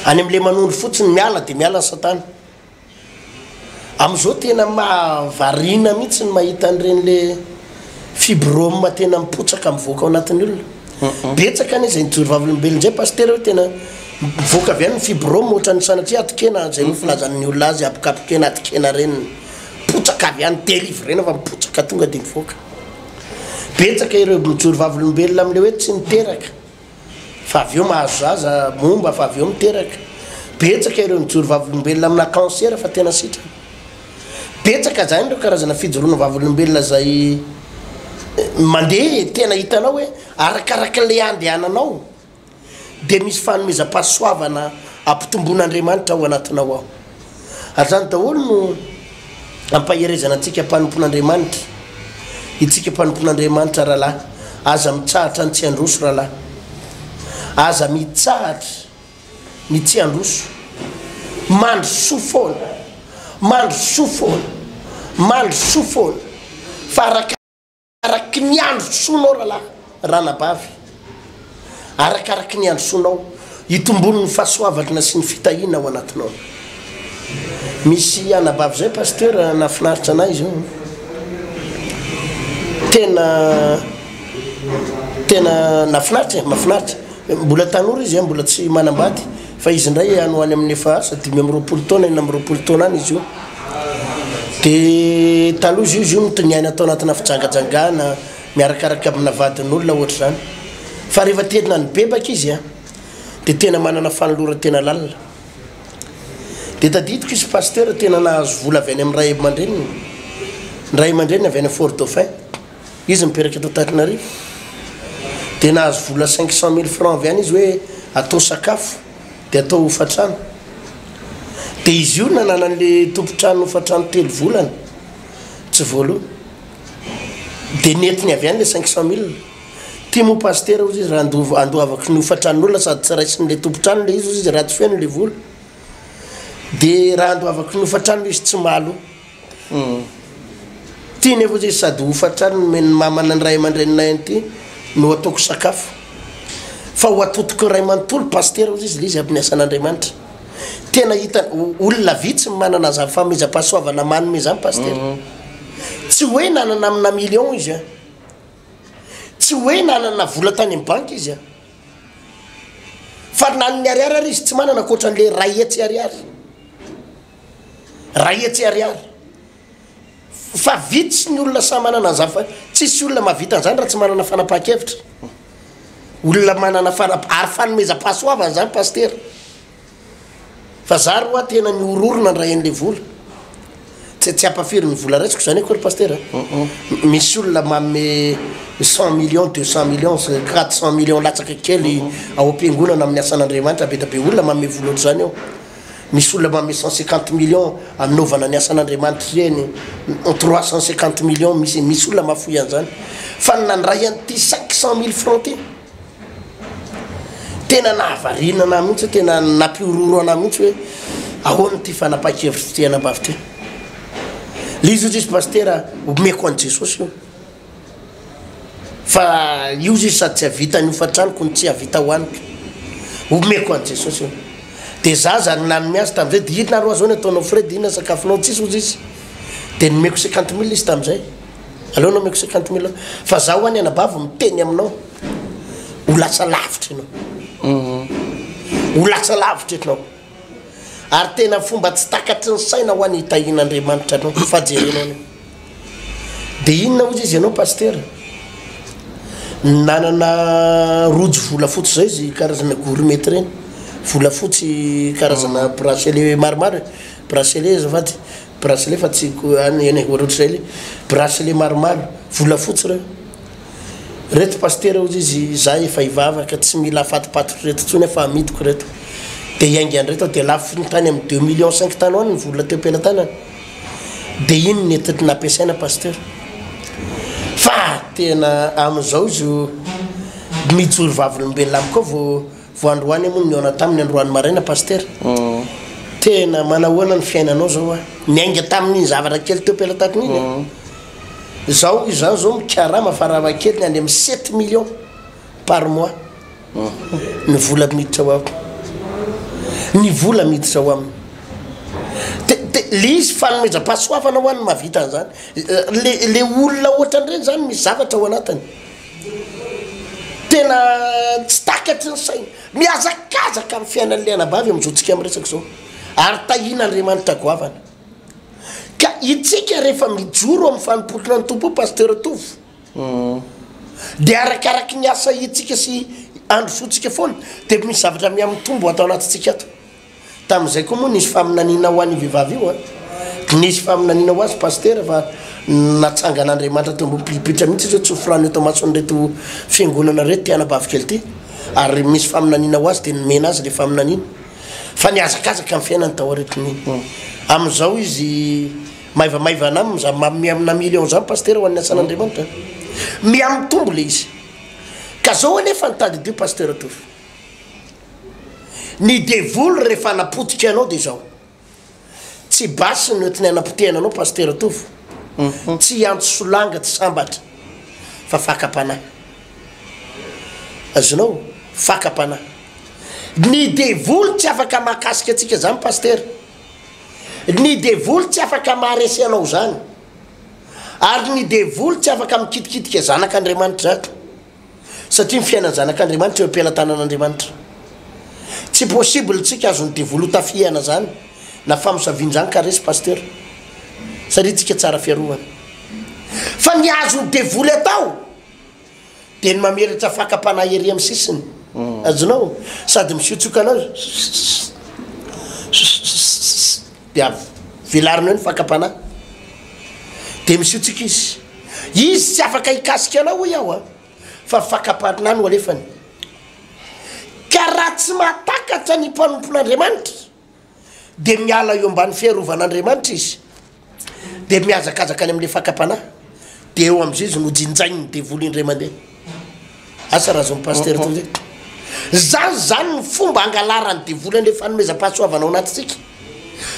[SPEAKER 2] any am'le manondro fotsiny miala de miala ny satana am'izao tena mahavarina mihitsy ny mahita an'ireny le fibrome tena mipotsaka mivoaka ao anatin'ny olona betsaka any zay nijoro vavolombelona zay pasteur hoe tena mivoaka avy any ny fibrome ohatra ny sanatria atikena zay mifilazan'ny olona azy apokapokena atikena reny mipotsaka avy any délivrena fa mipotsaka tonga de mivoaka betsaka ireo mijoro vavolombelona am'le hoe tsy miteraka fa avy eo mahazo zaza momba fa avy eo miteraka betsaka ireo mijoro vavolombelona amina cancer fa tena sitrana betsaka zany reo karazana fijoroana vavolombelona zay mandeha tena hitanao hoe arakaraka le andehananao dia misy fanomezam-pahasoavana ampitomboan'Andriamanitra ao anatinao ao ary zany daholo no ampaherezana antsika mpanompon'Andriamanitra itsika mpanompon'Andriamanitra rahalahy aza mitsahatra ny tsy androso rahalahy aza mitsahatra ny tsy androso mandro soa foana mandro soa foana mandro soa foana fa arakaraky ny andro soanao rahalahy ranabavy arakaraky ny andro soanao hitombony ny fahasoavana sy ny fitahiana ao anatinao misy anabavy zay pasteur nafinaritra anay izy io tena nafinaritra mafinaritra mbola tanora izy mbola tsy manambady fa izy ndray ano any amin'ny efa asa 5 taona 4 taona any izy io dia taloha izy io notoniaina atao anatina fijangajangana miarakaraka amina vadin'olona ohatra zany fa rehefa tena ny bebaka izy dia tena manana fanolora tena lalina dia tadidiko izy pasteur tena nahazo vola avy any amin'ny ray aman-dreniny ny ray aman-dreniny avy any Fort Dauphin izy miperaka eto Antananarivo dia nahazo vola 500 000 francs avy any izy hoe atao sakafo dia atao hofatrano dia izy io nananan'le tompotrano hofatrano 3 volana tsy voaloha dia netiny avy any le 500 000 tia mo pasteur ozy izy raha andohavako ny hofatran'olona sady tsy raisin'le tompotrano le izy raha tsy feno le vola dia raha andohavako ny hofatrano izy tsy malo tia nefa izy sady hofatrano meny mamana ny ray aman-drenina ty no ataoko sakafo fa ho atotoko ray manontolo pasteur ozy izy le izy amin'ny asan'Andriamanitra tena hita olona vitsy manana za famezam-pahasoavana manome zany pasteur tsy hoe nanana amina million izy tsy hoe nanana vola tany amin'ny banky izy fa nanony ariary ary izy tsy manana akoatran'le ray etsy ariary ray etsy ariary fa vitsy ny olona sa manana za fa tsisy olona mahavita zany raha tsy manana fanapahan-kevitra olona manana ary fanomezam-pahasoavana zany pasteur fa za roa tena ny ororona ny ray an'le vola tsy ampafiry ny vola raisiko zany akory pasteur misy olona manome 100 millions 200 millions 400 millions latsaka kely ao am-piangonana amin'ny asan'Andriamanitra be da be olona manome vola ohatr' zany ao misy olona manome 150 millions anaovana ny asan'Andriamanitra reny 350 millions misy olona mafoy an'izany fa nandray an'ity 500 000 francs ty tena nahavarinana mihitsy tena nampiororo ana mihitsy hoe ahoana ty fanapahan-kevitra ty anabavy ty le izy ozy izy pasteur omeko an' Jesosy io fa io izy sady tsy havita ny hofatranoko ny tsy havita hoaniko omeko an' Jesosy io dia za zany nanome azy tamin'izay dia hidina ro azao ny ataonao frais dia hina sakafonao tsisy ozy izy dia nomeko 50 000 izy tamin'izay aleo nomeko 50 000 fa za ho any anabavy miteny aminao ho lasa lavitra ianao ho lasa lavitra ianao ary tena fomba tsy takatry ny saina ho any hitahian'Andriamanitra anao fajerenao any dia inona ozy izy ianao pasteur nanana rojo volafotsy zay izy karazana gourmet reny volafotsy karazana bracelet maromaro bracelet zafady bracelet fa tsy any ohatrotra zay le bracelet maromaro volafotsy reo reto pasteur ozy izy za efa hivavaka tsy mila afatipatotra reto ntsony efa amidiko reto dia iaingany reto dia lafo ny tany amin'ny 2 millions 5 tany any ny vola teo am-pelantanana dia iny netity nampiasaina pasteur fa tena amin'izao izy mijoro vavolombelona amiko vo androany moa niona tamin'ny androany maraina pasteur tena manahoana ny fiainanao zao miainga tamin'iny zavatra kely teo am-pelantakiny iny zao izy zany zao mikarama farava kely any amin'ny 7 millions par mois ny vola miditra ho amiko ny vola miditra ho aminy le izy fanomezam-pahasoavana ho any mahavita an'izany le olona ohatran'ireny zany misy zavatra ao anatiny tena tsy takatry ny saina miazakazaka amin'ny fiainan'le anabavy amin'izao miresaka zao ary tahian'Andriamanitra goavana ka itsika rehefa mijoro amin'ny fanompotona ny tompo pasteur tovo dia arakaraky ny asa itsika sy androsotsika foana dia misy zavatra miami'ny tombo atao anatintsika ato tamin'izay koa moa nisy faminaniana ho an'ny vehivavy io nisy faminanina ho azy pasteur fa natsangan'Andriamanitra tombopilipitra mihitsy zao tsofrano eto mason'reto fiangonana reto tianabavy kely ty ary misy faminanina ho azy de nomena azy le faminanina fa niazakazaka amin'ny fiainany tao aretiny am'izao izy maivamaivana amina million zany pasteur ho an'ny asan'Andriamanitra miamitombo le izy ka zao anefa nitady dio pasteur atofo ny devoly rehefa napotika anao de zao tsy basy ny oetiny anapotehana anao pasteur atofo tsy antso solanga tsy sambatra fa fakapanahy azonao fakapanahy ny devoly tsy afaka mahakasika atsika zany pasteur ny devoly tsy afaka maharesy anao zany ary ny devoly tsy afaka mikitikitika zanak'Andriamanitra zany satria mifiainany zanak'Andriamanitra eo ampilatanan'Andriamanitra tsy possible tsika azony devoly ho tafiana zany na famosaviany zany ka resy pasteur satria tsika tsara fiarovana fa ny azony devoly atao de ny mamelatra fakapanahy ery amin'ny sisiny azonao sady misiotsoka anao de velarina eo ny fakapanahy de misiotsika izy tsy afaka hikasika anao iaho a fa fakapanahy no alefany ka raha tsy mahatakatra ny mpanompon'Andriamanitra de miala eo ambany fiarovan'Andriamanitra izy de miazakazaka any amin'le fakapanahy de eo am'izay izy nojinjainy ny devoly indray mandeha asa raha zao ny pasteur to zany ny fomba angalarany devoly an'le fanomezam-pahasoavana ao anatisika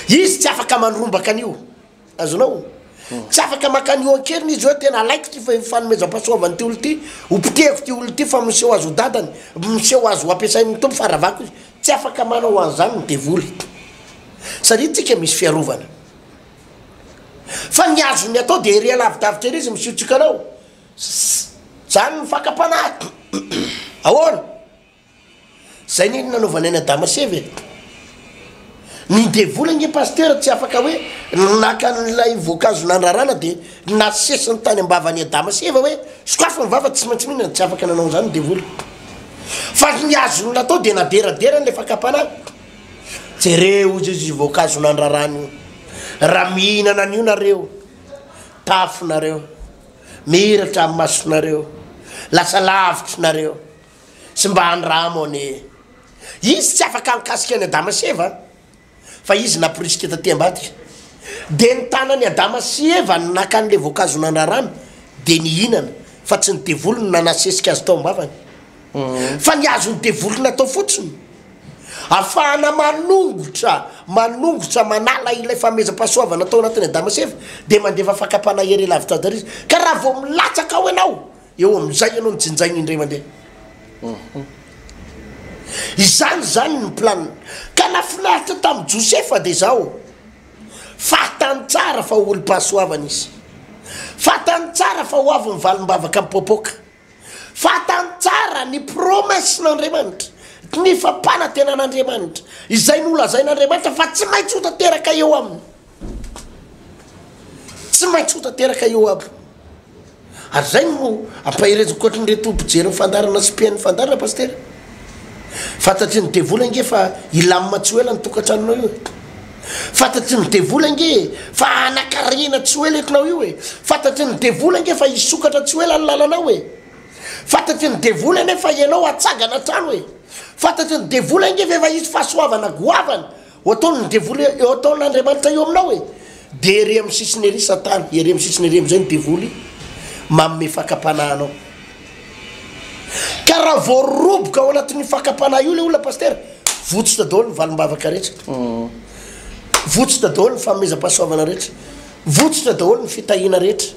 [SPEAKER 2] izy tsy afaka manrombaka an'io azonao tsy afaka makan'io ankeriny izy hoe tena alaiky ty fa fanomezam-pahasoavany ty olo ty hopitehako ty olo ty fa miseho azy ho dadany miseho azy ho ampiasainy tompo faravako izy tsy afaka manao an'izany ny devoly satria tsika misy fiarovana fa ny azony atao de ery lavidavitra ery izy misiotsika anao zany ny fakapanahy ahoana zay ny nanaovana any Adamasevy ny devoly nge pasteur tsy afaka hoe naka n'ilay voankazo nandrarana de nasesiny tany ambavany Adamasevy hoe sokafa mivava tsy maintsy mihinana tsy afaka nanao zany ny devoly fa ny azony natao de naderaderany le fakapanahy jereo izy voankazo nandrarana io raha mihinana an'io nareo tafonareo miratra amin'ny masonareo lasa lavitry nareo sy mba andramo ane izy tsy afaka mikasika any Adamasevy fa izy naporisika taty ambadika de ny tanany Adamasevy naka an'le voankazo nandrarana de nihinana fa tsy ny devoly no nanasesika azy tao ambavany fa ny azo ny devoly natao fotsiny afahana manongotra manala ilay famezam-pahasoavana atao anatin'ny Adamasevy de mandefa fakapanahy ery lavitra dary izy ka raha vao milatsaka ao ianao eo am'izay ianao nijinjainy indray mandeha zany ny plan ka nafinaritra tamin'ny Josefa de zao fatany tsara fa olo-pahasoavana izy fatany tsara fa ho avy mivalim-bavaka amin'ny popoka fatany tsara ny promesse n'Andriamanitra ny fampanantenan'Andriamanitra izay nolazain'Andriamanitra fa tsy maintsy ho tanteraka eo aminy tsy maintsy ho tanteraka eo aby ary zay no ampahireziko ohatrin'reto mpijery nyfandarana sy mpihain'ny fandarana pasteur fantatry ny devoly ange fa ilamina tsy ho ela ny tokantranonao io fantatry ny devoly ange fa anakarena tsy ho ela etinao io e fantatry ny devoly ange fa isokatra tsy ho ela ny lalanao e fantatry ny devoly anefa ianao atsagana trano e fantatry ny devoly ange fa efa izy fahasoavana goavana ho ataony ny devoly eo ataon'Andriamanitra eo aminao e de ery amin'ny sisiny ery satana ery amin'ny sisiny ery am'izay ny devoly manome fakapanahanao ka raha voaroboka ao anatin'ny fakapanahy io le olona pasteur votsota daholo ny valim-bavaka rehetra votsota daholo ny famezam-pahasoavana rehetra votsota daholo ny fitahina rehetra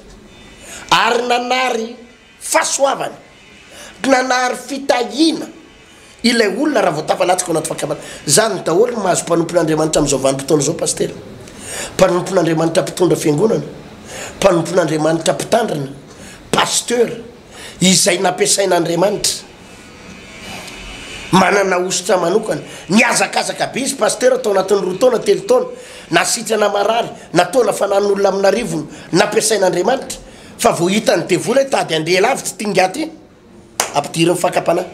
[SPEAKER 2] ary nanary fahasoavana nanary fitahina ilay olona raha vao tafalatsika ao anaty fakapanahy zany daholo mahazo mpanompon'Andriamanitra am'izao vanim-potoana zao pasteur mpanompon'Andriamanitra mpitondra fiangonana mpanompon'Andriamanitra mpitandrina pasteur izay nampiasain'Andriamanitra manana ositra manokana niazakazaka be izy pasteur atao anatin'ny 2 taona 3 taona nasitrana marary nataona fanan'olona amina rivony nampiasain'Andriamanitra fa vao hitany devoly tady andeha lavitra tingaty ampidiriny fakapanahy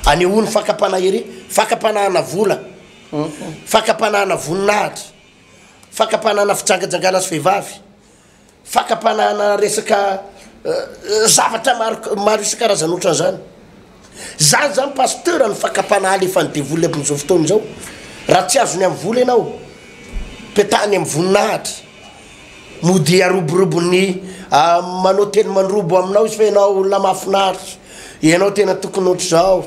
[SPEAKER 2] anehoany fakapanahy ery fakapanahana vola fakapanahana voninahitra fakapanana fijangajangana sy vehivavy fakapanana resaka zavatra maro isan-karazany ohatran'izany zany pasteur ny fakapana alefany devoly amin'izao fotoana izao raha tsy azony amin'ny vola ianao petahany amin'ny voninahitra mody aroborobony manao teny mandrobo aminao izy fa ianao olona mahafinaritra ianao tena tokony ohatr'izao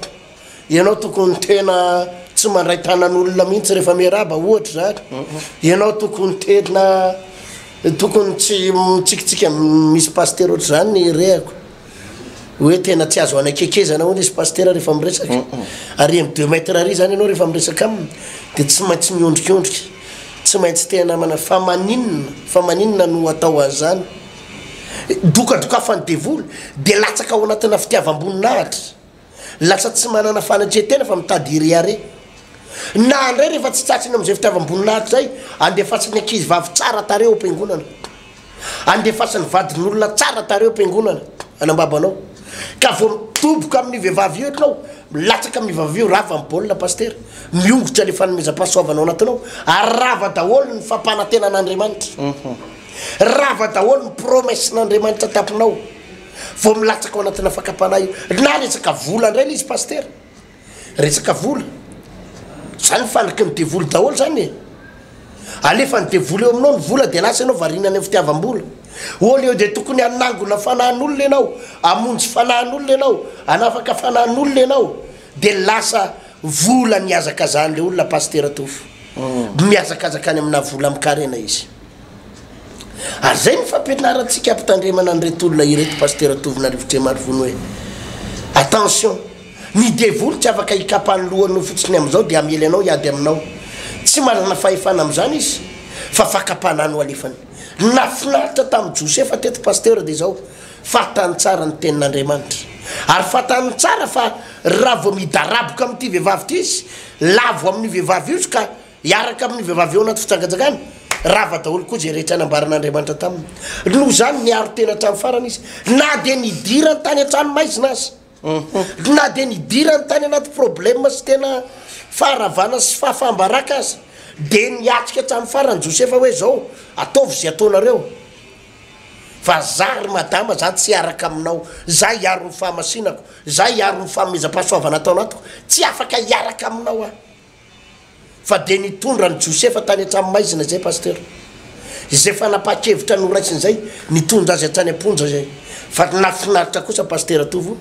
[SPEAKER 2] ianao tokony tena tsy mandray tanan'olona mihitsy rehefa miaraba ohatra zany ianao tokony tena tokony tsy mitsikitsika misy pasteur ohatr' zany ny rehako hoe tena tsy azo anakekezana hoy izy pasteur rehefa miresaka ary amin'ny 2 mètres ary zany ianao rehefa miresaka aminy dia tsy maintsy miondrikondrika tsy maintsy tena mana fa maninona no atao azy zany dokadokafany devoly dia latsaka ao anatina fitiavam-boninahitra lasa tsy manana fanatretena fa mitady ireare na andray rehefa tsy tsatriny amin'izay fitiavam-boninahitra zay andefasan'ny ankizy vavy tsara tareo am-piangonana andefasan'ny vadin'olona tsara tareo am-piangonana anambabanao ka vo mitoboka amin'ny vehivavy io ianao latsaka amin'ny vehivavy io rava amin'ny baolina pasteur miongotra le fanomezam-pahasoavanao anatinao ary rava daholo ny fampanantenan'Andriamanitra rava daholo ny promessin'Andriamanitra taponao vo milatsaka ao anatina fakapana io na resaka vola indray le izy pasteur resaka vola zany fanaky ny devoly daholo zany alefa ny devoly eo aminao ny vola dia lasa ianao varinany amin'ny fitiavam-bola olo eo dia tokony anangona fanahin'olona ianao amonjy fanahin'olona ianao anafaka fanahin'olona ianao dia lasa vola miazaka zany le olona pasteur tofo miazakazaka any amina vola mikarena izy ary zay ny fampianarantsika ampitandremana nyreto olona ireto pasteur tovina rivotre marivony hoe attention ny devoly tsy afaka hikapany lohany fotsiny amin'izao dia amely anao hiady aminao tsy manana fahefana amin'izany izy fa fakapanano alefany nafinaritra tamin'ny Josefa teto pasteur dia zao fatany tsara ny tenin'Andriamanitra ary fatany tsara fa raha vo midaraboka amin'ity vehivavy ty izy lavo amin'ny vehivavy io ka hiaraka amin'ny vehivavy eo anaty fitsangajangana rava daholo koa zay rehetra nambaran'Andriamanitra taminy noho zany niaro tena hatramy farany izy na dia nidira ny tany an-trano maizina azy na dia nidira ny tany anaty problème sy tena faharavana sy fahafambaraka azy dia niatrika hatramy farany Josefa hoe zao ataovy zay ataonareo fa zary madama za tsy hiaraka aminao za hiaro ny fahamasinako za hiaro ny fanomezam-pahasoavana atao anatiko tsy afaka hiaraka aminao ah fa dia nitondra ny Josefa tany hatramy maizina zay pasteur izay fanapa-kevitra noraisiny zay nitondra azy hatrany amponja zay fa nafinaritra kosa pasteur tovo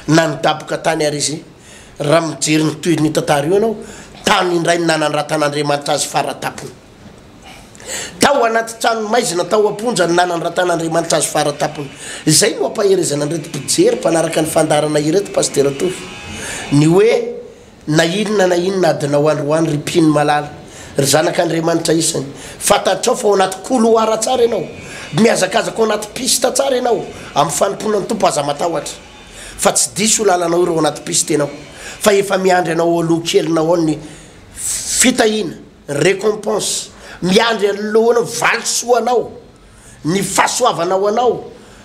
[SPEAKER 2] na nidaboka tany ary izy raha mijery ny toy ny tantara io ianao tany indray nanandratan'Andriamanitra azy faratapony tao anaty trano maizina tao amponja ny nanandratan'Andriamanitra azy faratapony zay no ampaherezana an'ireto mpijery mpanaraka ny fandarana ireto pasteur tofo ny hoe na inona adinao androany ry mpiny malala ry zanak'Andriamanitra isany fantatrao fa ao anaty koloara tsara ianao miazakazaka ao anaty piste tsara ianao amin'ny fanomponan'ny tompo aza matahotra fa tsy diso lalanao ireo anaty piste ianao fa efa miandry anao alohan-kelinao ao ny fitahina récompense miandry alohanao valisoanao ny fahasoavanao anao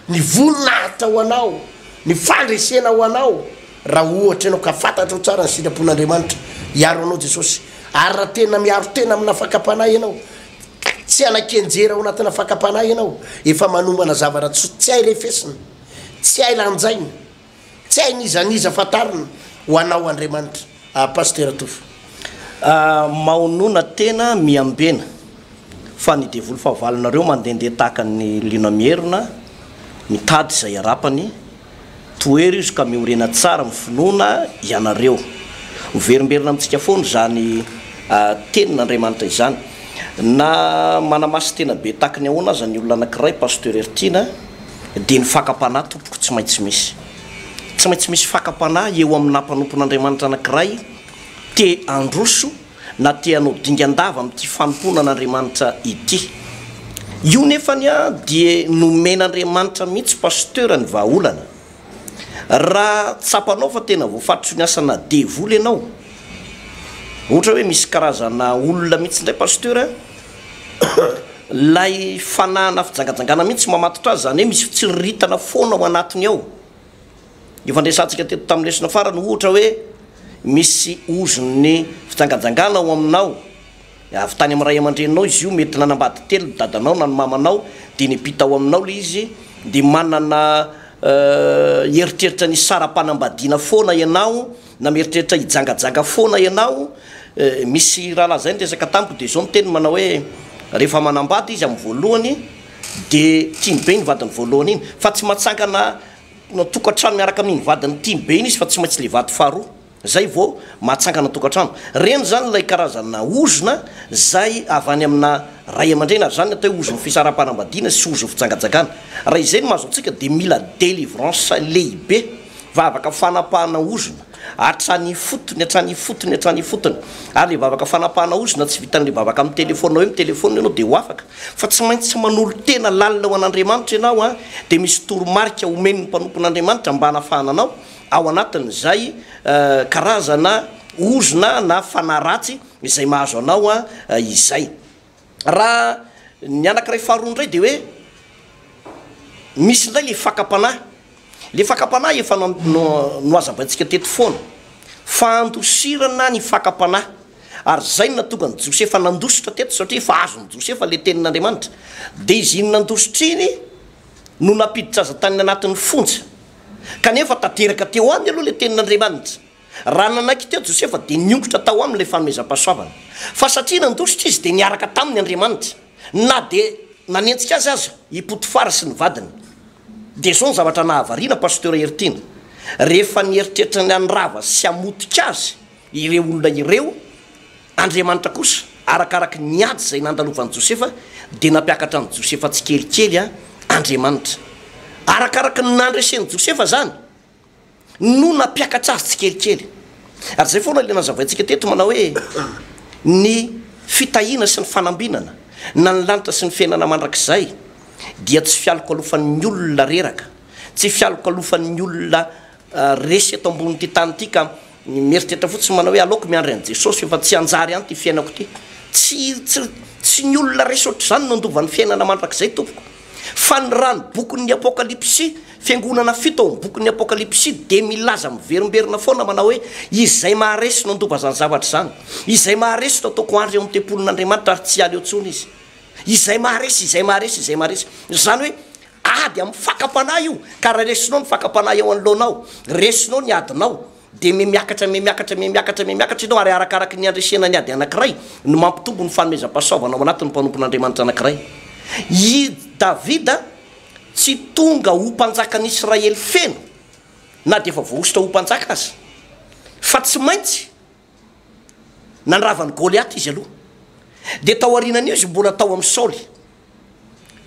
[SPEAKER 2] ny voninahitra ho anao ny fandresena ho anao raha ohatra ianao ka fantatra ho tsara ny sitrapon'Andriamanitra hiaro anao Jesosy ary raha tena miaro tena amina fakapanahy ianao tsy anakenjera ao anatina fakapanahy ianao efa manombana zavatra tsy hay lefesina tsy hay lanjaina tsy hay nizaniza fatarina ho anao Andriamanitra pasteur tofo
[SPEAKER 1] maonona tena miambena fa ny devoly fahavalinareo mandehandeha tahaka ny lino mierina mitady izay arapany toery izy ka miorena tsara mifinoana ianareo miverimberina amintsika foana zany tenin'Andriamanitra izany na manamasy tena be tahaka ny ahoana aza ny olona anankiray pasteur Ertina dia ny fakapanahy tompoko tsy maintsy misy fakapanahy eo amin'ny nampanompon'Andriamanitra anankiray te androso na te hanao dingan-dava amin'ity fanomponan'Andriamanitra ity io nefany a dia nomen'Andriamanitra mihitsy pasteur ny vahaolana raha tsapanao fa tena voafatotro ny asana devoly ianao ohatra hoe misy karazana olona mihitsy indray pasteur lay fanahana fijangajangana mihitsy mamatotra azy zany hoe misy fitsiriritana foana ao anatiny ao ifandraisantsika teto tamin'ny lesona farany ohatra hoe misy ozon'ny fijangajangana ao aminao avy tany amin'ny ray aman-drenao izy io mety nanambady telo dadanao na ny mamanao dia nipitao aminao le izy dia manana eritreritra ny sara-panambadiana foana ianao na mieritreritra hijangajanga foana ianao misy raha lazay ny resaka tamiko dia zao ny teny manao hoe rehefa manambady izy amin'ny voalohany dia tiany be ny vadiny voalohany iny fa tsy mahatsangana tokantrano miaraka amin'iny vadiny tiany be iny izy fa tsy maintsy le vady faharoa zay vao mahatsangana tokantrano reny zany ilay karazana ozona zay avy any amina ray aman-dreny ary zany atao ozony fisara-panambadiana sy ozony fijangajangana raha izay ny mahazo antsika dia mila délivrance lehibe vavaka fanapahana ozona hatrany fotony ary le vavaka fanapahana ozona tsy vitan'le vavaka amin'ny telefôna hoe telefôna ianao dia ho afaka fa tsy maintsy manolo tena lalina ho an'Andriamanitra ianao a dia misy toromarika omen'ny mpanompon'Andriamanitra mba hanafahana anao ao anatin'izay karazana ozona na fanaratsy izay mahazo anao a izay raha ny anankiray faharoa indray dia hoe misy indray le fakapanahy efa noazavaintsika teto foana fandosirana ny fakapanahy ary zay no natonga ny Josefa nandositra teto satria efa azony Josefa le tenin'Andriamanitra dia izy iny nandositra iny no napiditra aza tany anatin'ny fonja kanefa tanteraka teo aminy aloha le tenin'Andriamanitra raha nanaiky teo Josefa dia niongotra tao amin'ilay fanomezam-pahasoavana fa satria nandositra izy dia niaraka tamin'ny Andriamanitra na dia nanentsika azy aza i Potifara sy ny vadiny dia zao ny zavatra nahavariana pasteur Hertina rehefa nieritreritra ny anyrava sy amotika azy ireo olona ireo Andriamanitra kosa arakaraky niady zay nandalovan'i Josefa dia nampiakatra ny Josefa tsy kelikely Andriamanitra arakaraky ny nandresen'i Josefa zany no nampiakatra azy tsy kelikely ary zay foana le nazavaintsika teto manao hoe ny fitahiana sy ny fanambinana na ny lanitra sy ny fiainana mandrakizay dia tsy fialoko alofan'ny olona reraka tsy fialoko alofan'ny olona resy eto ambonin'ity tany ity ka mieritreritra fotsiny manao hoe aleoko miandry an' Jesosy efa tsy anjary any ty fiainako ty tsy ny olona resy ohatr' zany nandovan'ny fiainana mandrakizay tompoko fa ny rano bokon'ny apokalipsy fiangonana fito ao bokon'ny apokalipsy dia milaza miverimberina foana manao hoe izay maharesy no andova zany zavatra zany izay maharesy no ataoko andry eo amin'ny tempolin'Andriamanitra ary tsy aly eo tsony izy izay maharesy zany hoe ady amin'ny fakapanahy io ka raha resinao ny fakapanahy eo anoloanao resinao ny adinao dia miakatra ianao ary arakaraky ny andresena ny ady anankiray no mampitombo ny fanomezam-pahasoavana ao anatin'ny mpanompon'Andriamanitra anankiray i Davida tsy tonga ho mpanjaka ny Israely feno na dia efa voaositra ho mpanjaka azy fa tsy maintsy nanravany Goliaty izy aloha dia tao arinan'io izy mbola tao amin'ny Saoly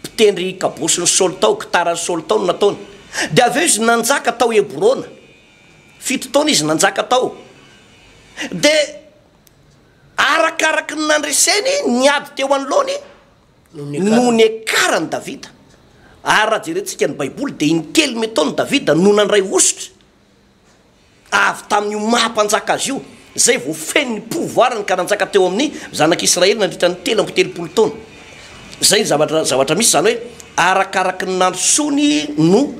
[SPEAKER 1] mpitendry kabosiny Saoly tao kitarany Saoly tao no nataony dia avy eo izy nanjaka tao Hebrona 7 taona izy nanjaka tao dia arakaraky ny nandreseny niady teo anoloany no ny ekarany Davida ary raha jerentsika ny baiboly dia intelo metaony Davida no nandray osotra avy tamin'io mahampanjaka azy io zay vao feny ny pouvoirany ka nanjaka teo amin'ny zanak'Israely nandritra ny 3 taona zay zavatra misy zany hoe arakaraky ny nandrosony no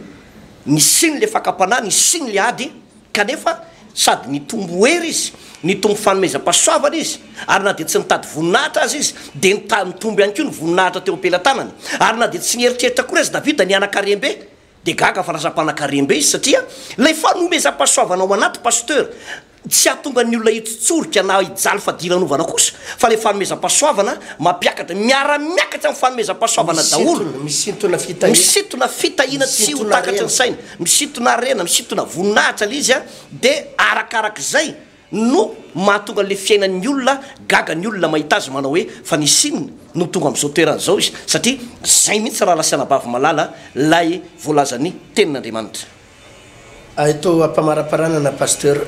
[SPEAKER 1] nisiny le fakapanahy nisiny le ady kanefa sady nitombo hery izy nitombo fanomezam-pahasoavana izy ary na dia tsy nitady voninahitra azy izy dia nitombo ihany koa ny voninahitra teo am-pelantanany ary na dia tsy nieritreritra koa izy Davida ny anakarembe dia gaga fa raza-panakarembe izy satria lay fanomezam-pahasoavana ao anaty pasteur tsy ahatonga ny olona hitsotsorika na hijaly fadilanovana kosa fa le fanomezam-pahasoavana mampiakatra miara-miakatra amin'ny fanomezam-pahasoavana daholo misintona fitahina tsy ho takatra ny saina misintona arena misintona voninahitra le izy dia arakarak'izay no mahatonga le fiainan'ny olona gaga ny olona mahita azy manao hoe fa nisinina no tonga amin'izao toeran'izao izy satria zay mihitsy raha lasiana bavy malala lay voalazany tenin'Andriamanitra
[SPEAKER 2] ito ampamaraparanana pasteur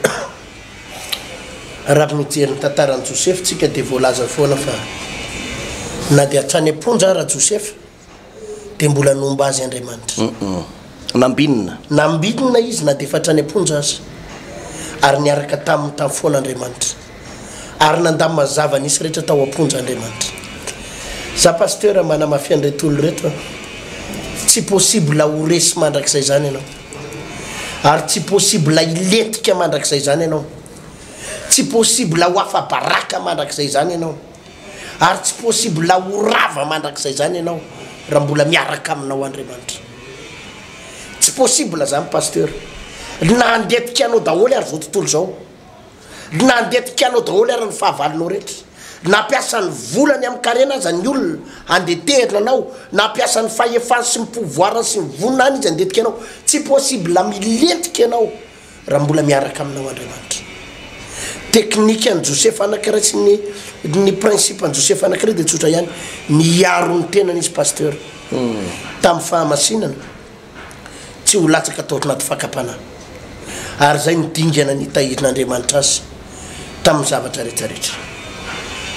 [SPEAKER 2] raha mijery ny tantaran'i Joseph tsika dia voalaza foana fa na dia hatrany amponja raha Joseph dia mbola nomba azy Andriamanitra nambinina izy na dia efa hatrany amponja azy ary niaraka tamin'ny foan'Andriamanitra ary nandamy mazava nisy rehetra tao amponja Andriamanitra za pasteur manamafia an'ireto olo reto tsy possible ho resy mandrakizay zany ianao ary tsy possible ilentika mandrakizay zany ianao tsy possible ho afa-baraka mandrakizay zany ianao ary tsy possible horava mandrakizay zany ianao raha mbola miaraka aminao Andriamanitra tsy possible zany pasteur na andetika anao daholo ary zao tontolo zao na andetika anao daholo ary ny fahavalonao rehetra na piasa ny volany amin'ny karena aza ny olona andeterina anao na piasa ny fahefany sy ny pouvoir sy ny vonina izy andetika anao tsy possible milentika anao raha mbola miaraka aminao Andriamanitra teknika ny Joseph anankiray sy ny principe ny Joseph anankiray dia tsotra ihany miaro ny tenany izy pasteur tamin'ny fahamasinana tsy ho latsaka atao anaty fakapanahy ary zay nidingana nitahirin'Andriamanitra azy tamin'ny zavatra rehetrarehetra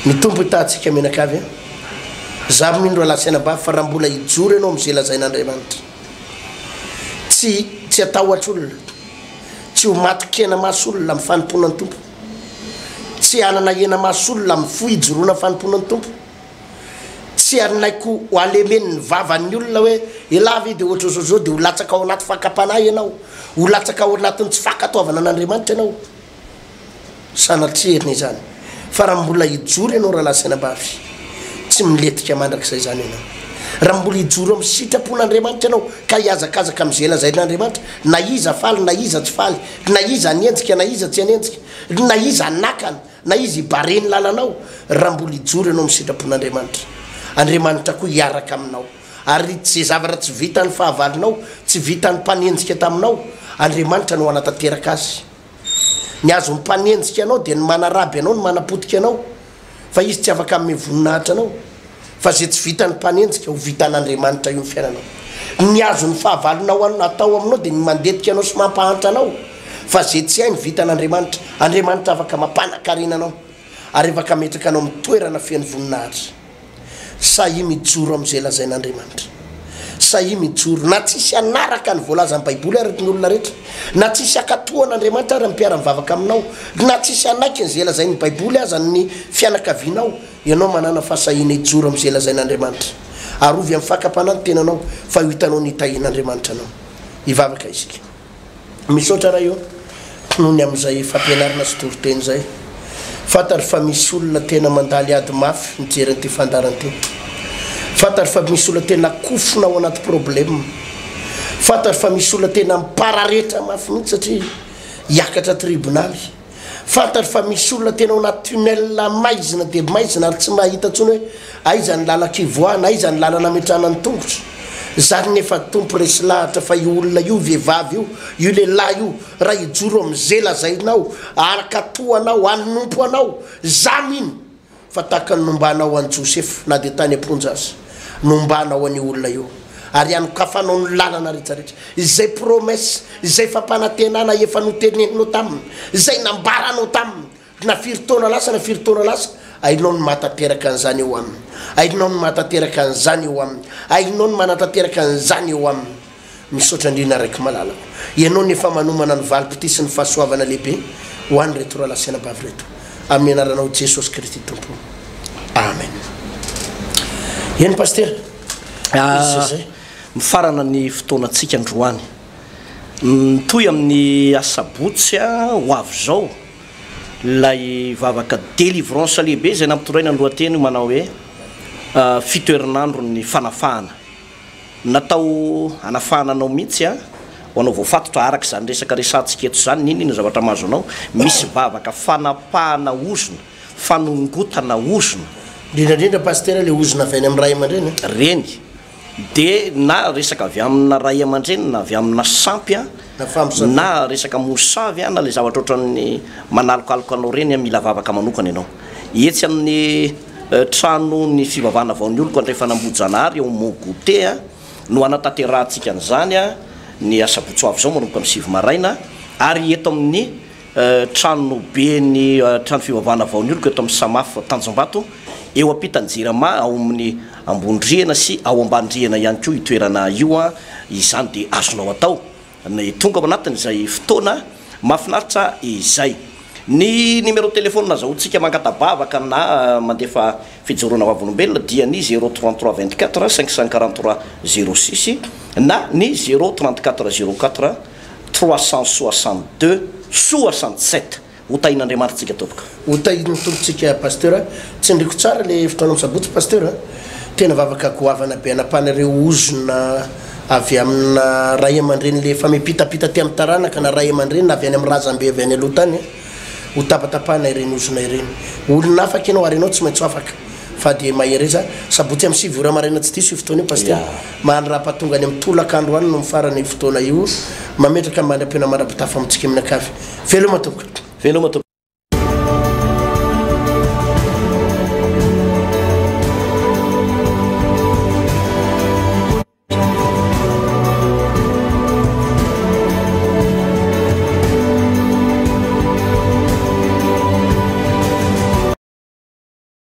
[SPEAKER 2] ny tompo hitantsika menakavy za mindro alasaina-bavy fa raha mbola hijoro ianao am'izay lazain'Andriamanitra tsy atahotra olona tsy ho matokena maso olona amin'ny fanomponan'ny tompo tsy anana hena maso olona amin'ny fihijoroana fanomponan'ny tompo tsy anaiko ho alemen'ny vavan'ny olona hoe elavy dia ohatra zao dia ho latsaka ao anaty fakapanahy ianao ho latsaka ao anatin'ny tsy fakataovana an'Andriamanitra ianao sanatreriny zany fa raha mbola hijoro ianao raha lasaina-bavy tsy miletika mandrakizay zany ianao raha mbola hijoro amin'ny sitrapon'Andriamanitra ianao ka hiazakazaka amin'izay lazain'Andriamanitra na iza faly na iza tsy faly na iza anenjika na iza tsy anenjika na iza anakana na izy hibareny lalanao raha mbola hijoro ianao amin'ny sitrapon'Andriamanitra Andriamanitra koa hiaraka aminao ary zay zavatra tsy vitan'ny fahavalonao tsy vitan'ny mpanenjika taminao Andriamanitra no anatanteraka azy ny azo mpanenjika anao dia ny manaraby anao ny manapotika anao fa izy tsy afaka amin'ny voninahitra anao fa zay tsy vitan'ny mpanenjika ho vitan'Andriamanitra io ny fiainanao ny azo ny fahavalonao atao aminao dia ny mandetika anao sy mampahantra anao fa zay tsy hay ny vitan'Andriamanitra Andriamanitra afaka mampanakarena anao ary afaka metraka anao amin'ny toerana fian'ny voninahitra sahi mijoro amin'izay lazain'Andriamanitra sahi mijoro na tsisy anaraka ny voalaza ny baiboly araka ny olona rehetra na tsisy akatohan'Andriamanitra ary mpiara-mivavaka aminao na tsisy anaiky n'izay lazain'ny baiboly aza ny fianakavianao ianao manana fahasahina hijoro amin'izay lazain'Andriamanitra arovy amin'ny fakapanahy ny tenanao fa ho hitanao ny tahian'Andriamanitra anao hivavaka isika misaotra raha io noho ny amin'izay fampianarana sy toriteny zay fantary fa misy olona tena mandaly ady mafy mijerynyty fandaranyty fantary fa misy olona tena kofona ao anaty problème fantary fa misy olona tena mipararetra mafy mihitsy satria hiakatra tribonaly fantary fa misy olona tena ao anaty tunnel maizina dia maizina ary tsy mahita ntsony hoe aiza ny lalak'ivoana aiza ny lalana metranany tongotra zany nefa tompo resy lahatra fa io olona io vehivavy io lehilahy io raha hijoro amin'izay lazainao arakatoanao anompo anao zany iny fa tahaka ny nombanao an'i Joseph na dia tany amponja azy nombanao an'io olona io ary anokafanao ny lalana rehetrarehetra izay promesse izay fampanantenana efa noteneninao taminy izay nambaranao taminy na firy-taona lasa na firy-taona lasa ainao ny matateraka an'izany eo aminy ainao ny matateraka an'izany eo aminy ainao ny manatateraka an'izany eo aminy misaotra indrina raiky malalako ianao nefa manomana ny valim-pity sy ny fahasoavana lehibe ho any reto raha lasaina-bavy reto amin'ny anaranao Jesosy Kristy tompo amen eny paster
[SPEAKER 1] mifarana ny fotoanantsika androany toy amin'ny asabotsy ho avy zao lay vavaka délivrance lehibe zay nampitoraina ny lohateny manao hoe fitoerinandro ny fanafahana natao anafahananao mihitsy ho anao voafatotra araka zany resaka resantsika eto zany ninona zavatra mahazo anao misy vavaka fanapahana ozona fanongotana ozona
[SPEAKER 2] indrindrandrindra paster le ozona avy any amin'ny ray aman-dreny
[SPEAKER 1] reny de na resaka avy amina ray aman-dreny na avy amina sampy na resaka mosavy na le zavatra ohatran'ny manalokaloka anao reny mila vavaka manokana ianao etsy amin'ny trano ny fivavahana vaon'ny oloko andray fanambojana ary eo mogote no anatanterantsika an'izany ny asabotso avy zao manomboka amin'ny sivy maraina ary eto amin'ny trano be ny trano fivavahana vaon'ny oloko eto amin'ny samafy Tanjombato eo ampitanjirama ao amin'ny ambondriana sy ao ambandriana ihany koa itoerana io izany dia azonao atao ny tonga anatin'izay fotoana mahafinaritra izay ny numéro téléphone zahotsika mangatabavaka na mandefa fijoroana vavolombelona dia ny 033 24 543 06 na ny 034 04 362 67 hotain'andriamanitsika topoka
[SPEAKER 2] hotainy tompotsika pasteur tsy ndriko tsara le fotoana misabotsy pasteur tena vavaka goavana be anapanareo ozona avy amina ray aman-dreny le famipitapita ty amin'ny taranaka na ray aman-dreny na avy any amin'ny razambe avy any aloha tany ho tapatapahana ireny ozona ireny olona afaka ianao ary ianao tsy maintsy afaka fa de mahereza sabotsy amin'ny 7 ora maraina tsy diso io fotoana io pasteur mahany raha patonga any amin'ny tolakandro any no mifarany fotoana io mametraka mandram-pena mandrapitafa amitsika amin'ny akavy veloma topoka